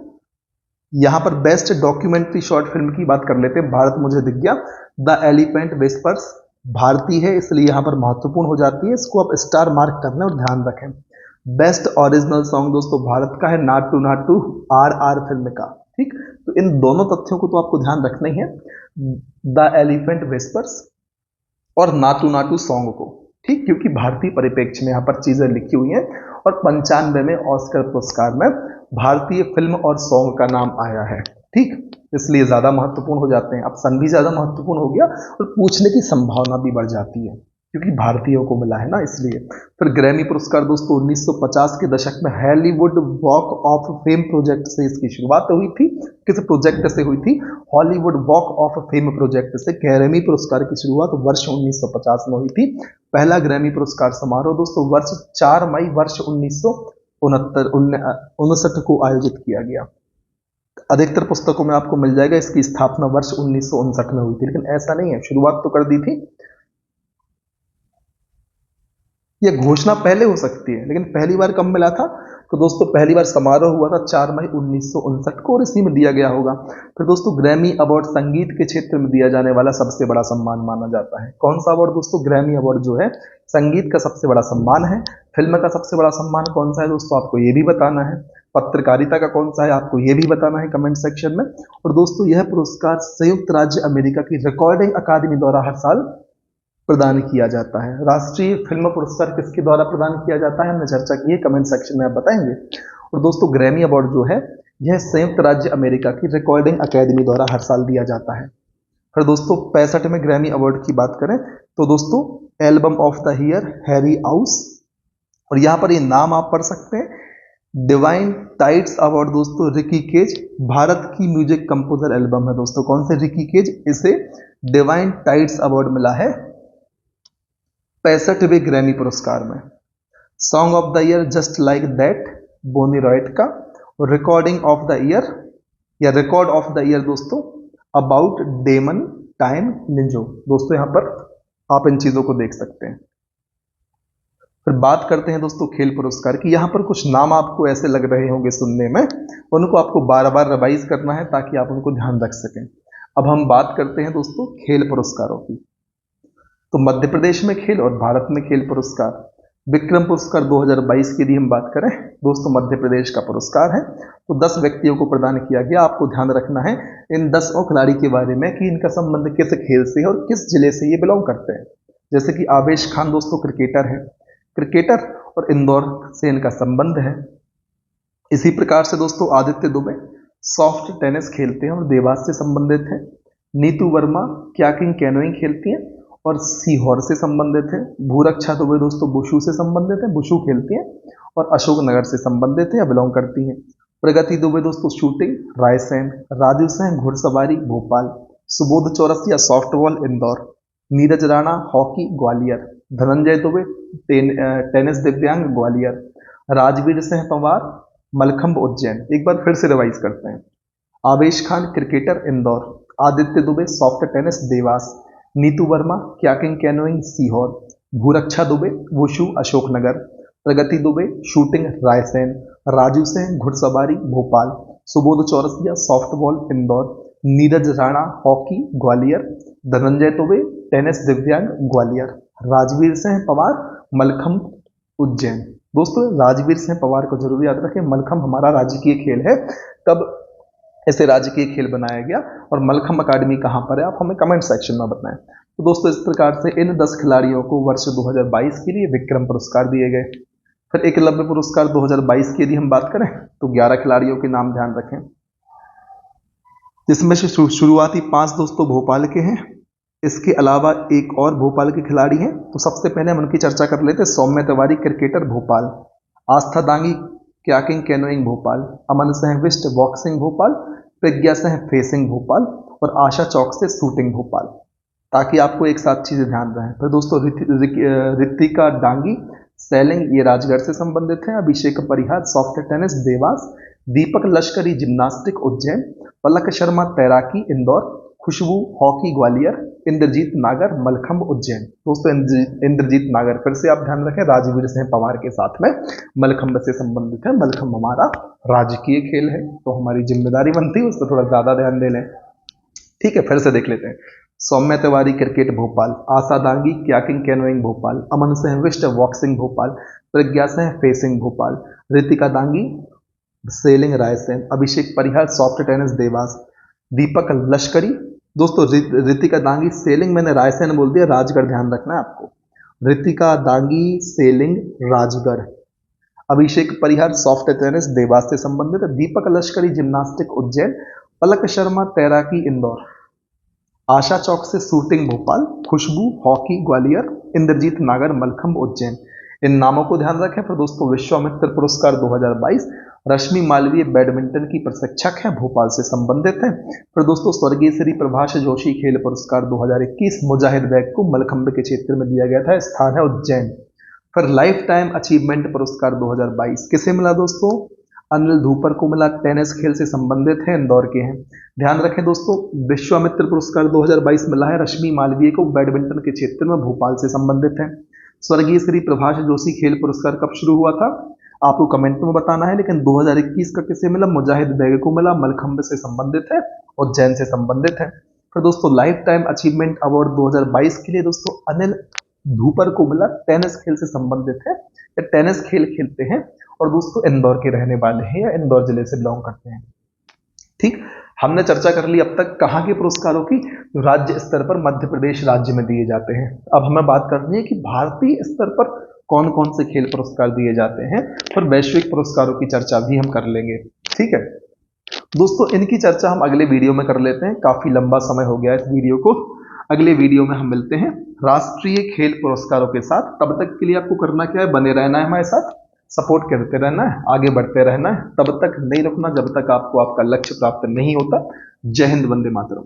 यहां पर बेस्ट डॉक्यूमेंट्री शॉर्ट फिल्म की बात कर लेते हैं। भारत मुझे दिख गया, द एलिफेंट विस्पर्स भारतीय है इसलिए यहां पर महत्वपूर्ण हो जाती है, इसको आप स्टार मार्क करना और ध्यान रखें। बेस्ट ओरिजिनल सॉन्ग दोस्तों भारत का है नाटू आर फिल्म का। ठीक, तो इन दोनों तथ्यों को तो आपको ध्यान रखना ही है, द एलिफेंट विस्पर्स और नाटू सॉन्ग को। ठीक, क्योंकि भारतीय परिप्रेक्ष्य में यहां पर चीजें लिखी हुई हैं। और 95 में ऑस्कर पुरस्कार में भारतीय फिल्म और सॉन्ग का नाम आया है। ठीक, इसलिए ज्यादा महत्वपूर्ण हो जाते हैं। अब सन भी ज्यादा महत्वपूर्ण हो गया और पूछने की संभावना भी बढ़ जाती है क्योंकि भारतीयों को मिला है ना, इसलिए। फिर ग्रैमी पुरस्कार दोस्तों 1950 के दशक में Hollywood walk of fame project से इसकी शुरुआत हुई थी। किस प्रोजेक्ट से हुई थी? Hollywood walk of fame project से ग्रैमी पुरस्कार की शुरुआत वर्ष 1950 में हुई थी। पहला ग्रैमी पुरस्कार समारोह दोस्तों वर्ष 4 मई वर्ष 1969 को आयोजित किया गया। अधिकतर पुस्तकों में आपको मिल जाएगा इसकी स्थापना वर्ष 1959 में हुई थी, लेकिन ऐसा नहीं है, शुरुआत तो कर दी थी। यह घोषणा पहले हो सकती है लेकिन पहली बार कब मिला था? तो दोस्तों पहली बार समारोह हुआ था 4 मई 1959 को और इसी में दिया गया होगा। फिर दोस्तों ग्रैमी अवार्ड संगीत के क्षेत्र में दिया जाने वाला सबसे बड़ा सम्मान माना जाता है। कौन सा अवार्ड दोस्तों? ग्रैमी अवार्ड जो है संगीत का सबसे बड़ा सम्मान है। फिल्म का सबसे बड़ा सम्मान कौन सा है दोस्तों? आपको ये भी बताना है। पत्रकारिता का कौन सा है? आपको ये भी बताना है कमेंट सेक्शन में। और दोस्तों यह पुरस्कार संयुक्त राज्य अमेरिका की रिकॉर्डिंग अकादमी द्वारा हर साल प्रदान किया जाता है। राष्ट्रीय फिल्म पुरस्कार किसके द्वारा प्रदान किया जाता है हमने चर्चा की है, कमेंट सेक्शन में आप बताएंगे। और दोस्तों ग्रैमी अवार्ड जो है यह संयुक्त राज्य अमेरिका की रिकॉर्डिंग अकादमी द्वारा हर साल दिया जाता है। फिर दोस्तों 65 में ग्रैमी अवार्ड की बात करें तो दोस्तों album of the year Harry House. और यहां पर ये नाम आप पढ़ सकते हैं, डिवाइन टाइड्स अवार्ड दोस्तों रिकी केज, भारत की म्यूजिक कंपोजर एल्बम है दोस्तों। कौन से? रिकी केज। इसे डिवाइन टाइड्स अवार्ड मिला है 65वें ग्रैमी पुरस्कार में। Song of the year just like that Bonnie Raitt का। और रिकॉर्डिंग ऑफ द ईयर या रिकॉर्ड ऑफ द ईयर दोस्तों अबाउट डेमन टाइम निंजो। दोस्तों यहां पर आप इन चीजों को देख सकते हैं। फिर बात करते हैं दोस्तों खेल पुरस्कार की। यहां पर कुछ नाम आपको ऐसे लग रहे होंगे सुनने में, उनको आपको बार बार रिवाइज करना है ताकि आप उनको ध्यान रख सकें। अब हम बात करते हैं दोस्तों खेल पुरस्कारों की। तो मध्य प्रदेश में खेल और भारत में खेल पुरस्कार। विक्रम पुरस्कार 2022 की यदि हम बात करें दोस्तों मध्य प्रदेश का पुरस्कार है, तो 10 व्यक्तियों को प्रदान किया गया। आपको ध्यान रखना है इन 10 खिलाड़ी के बारे में कि इनका संबंध किस खेल से है और किस जिले से ये बिलोंग करते हैं। जैसे कि आवेश खान दोस्तों क्रिकेटर है, क्रिकेटर और इंदौर से इनका संबंध है। इसी प्रकार से दोस्तों आदित्य दुबे सॉफ्ट टेनिस खेलते हैं और देवास से संबंधित है। नीतू वर्मा क्याकिंग कैनोइंग खेलती हैं और सीहोर से संबंधित है। भूरक्षा दुबे दोस्तों बुशु से संबंधित है, बुशु खेलती हैं और अशोकनगर से संबंधित है या बिलोंग करती हैं। प्रगति दुबे दोस्तों शूटिंग रायसेन, राजू सिंह घुड़सवारी Bhopal, Subodh Chaurasia softball Indore, Neeraj Rana hockey Gwalior, Dhananjay Dubey tennis दिव्यांग ग्वालियर, राजवीर सिंह पंवार मलखंब उज्जैन। एक बार फिर से रिवाइज करते हैं। Avesh Khan cricketer Indore, Aditya Dubey soft tennis Dewas, Neetu Verma kayaking canoeing Sehore, Bhuraksha Dubey wushu Ashoknagar, Pragati Dubey shooting Raisen, Raju Singh घुड़सवारी Bhopal, Subodh Chaurasia softball Indore, Neeraj Rana hockey Gwalior, Dhananjay Dubey tennis दिव्यांग ग्वालियर, राजवीर सिंह पवार मलखंभ उज्जैन। दोस्तों राजवीर सिंह पवार को जरूर याद रखें, मलखंभ हमारा राजकीय खेल है। कब इसे राजकीय खेल बनाया गया और मलखंभ अकादमी कहाँ पर है, आप हमें कमेंट सेक्शन में बताएं। तो दोस्तों इस प्रकार से इन 10 खिलाड़ियों को वर्ष 2022 के लिए विक्रम पुरस्कार दिए गए। फिर एकलव्य पुरस्कार 2022 की यदि हम बात करें तो 11 खिलाड़ियों के नाम ध्यान रखें, जिसमें से शुरुआती 5 दोस्तों भोपाल के हैं। इसके अलावा एक और भोपाल के खिलाड़ी हैं, तो सबसे पहले हम उनकी चर्चा कर लेते हैं। सौम्य तिवारी क्रिकेटर भोपाल, आस्था Dangi kayaking canoeing Bhopal, Aman Singh Bisht boxing Bhopal, Pragya Singh facing Bhopal और आशा चौक से शूटिंग भोपाल, ताकि आपको एक साथ चीजें ध्यान रहे। फिर दोस्तों ऋतिका डांगी सैलिंग ये राजगढ़ से संबंधित हैं, अभिषेक परिहार सॉफ्ट टेनिस देवास, दीपक लश्करी जिम्नास्टिक उज्जैन, पलक शर्मा तैराकी इंदौर, खुशबू हॉकी ग्वालियर, इंद्रजीत नागर मलखंभ उज्जैन। दोस्तों इंद्रजीत नागर फिर से आप ध्यान रखें राजवीर सिंह पवार के साथ में मलखंभ से संबंधित है। मलखंभ हमारा राजकीय खेल है, तो हमारी जिम्मेदारी बनती है उस पर थोड़ा ज्यादा ध्यान दे लें। ठीक है, फिर से देख लेते हैं। सौम्य तिवारी क्रिकेट भोपाल, आशा Dangi kayaking canoeing Bhopal, Aman Singh Bisht boxing Bhopal, Pragya Singh facing Bhopal, Ritika Dangi selling Raisen, अभिषेक परिहार सॉफ्ट टेनिस देवास, दीपक लश्करी। दोस्तों ऋतिका दांगी सेलिंग मैंने रायसेन बोल दिया, राजगढ़ ध्यान रखना है आपको। ऋतिका दांगी सेलिंग राजगढ़, अभिषेक परिहार सॉफ्ट टेनिस देवास से संबंधित, दीपक लश्करी जिम्नास्टिक उज्जैन, पलक शर्मा तैराकी इंदौर, आशा चौक से शूटिंग भोपाल, खुशबू हॉकी ग्वालियर, इंद्रजीत नागर मलखंभ उज्जैन। इन नामों को ध्यान रखें। फिर दोस्तों विश्वामित्र पुरस्कार 2022 रश्मि मालवीय बैडमिंटन की प्रशिक्षक हैं, भोपाल से संबंधित हैं। फिर दोस्तों स्वर्गीय श्री प्रभाष जोशी खेल पुरस्कार 2021 मुजाहिद बैग को मलखंभ के क्षेत्र में दिया गया था, स्थान है उज्जैन। फिर लाइफ टाइम अचीवमेंट पुरस्कार 2022 किसे मिला दोस्तों, अनिल धूपर को मिला, टेनिस खेल से संबंधित है, इंदौर के हैं। ध्यान रखें दोस्तों विश्वामित्र पुरस्कार 2022 मिला है रश्मि मालवीय को, बैडमिंटन के क्षेत्र में, भोपाल से संबंधित है। स्वर्गीय श्री प्रभाष जोशी खेल पुरस्कार कब शुरू हुआ था आपको कमेंट में बताना है, लेकिन 2021 का किसे मिला, मुजाहिद बैग को मिला, मलखंभ से संबंधित है, उज्जैन से संबंधित है। फिर दोस्तों लाइफ टाइम अचीवमेंट अवार्ड 2022 के लिए दोस्तों अनिल धूपर को मिला, टेनिस खेल से संबंधित है, या टेनिस खेल खेलते हैं और दोस्तों इंदौर के रहने वाले हैं या इंदौर जिले से बिलोंग करते हैं। ठीक, हमने चर्चा कर ली अब तक कहाँ के पुरस्कारों की, जो राज्य स्तर पर मध्य प्रदेश राज्य में दिए जाते हैं। अब हमें बात करनी है कि भारतीय स्तर पर कौन कौन से खेल पुरस्कार दिए जाते हैं, और वैश्विक पुरस्कारों की चर्चा भी हम कर लेंगे। ठीक है दोस्तों, इनकी चर्चा हम अगले वीडियो में कर लेते हैं, काफी लंबा समय हो गया इस वीडियो को। अगले वीडियो में हम मिलते हैं राष्ट्रीय खेल पुरस्कारों के साथ। तब तक के लिए आपको करना क्या है, बने रहना है हमारे साथ, सपोर्ट करते रहना है, आगे बढ़ते रहना है, तब तक नहीं रुकना जब तक आपको आपका लक्ष्य प्राप्त नहीं होता। जय हिंद, वंदे मातरम।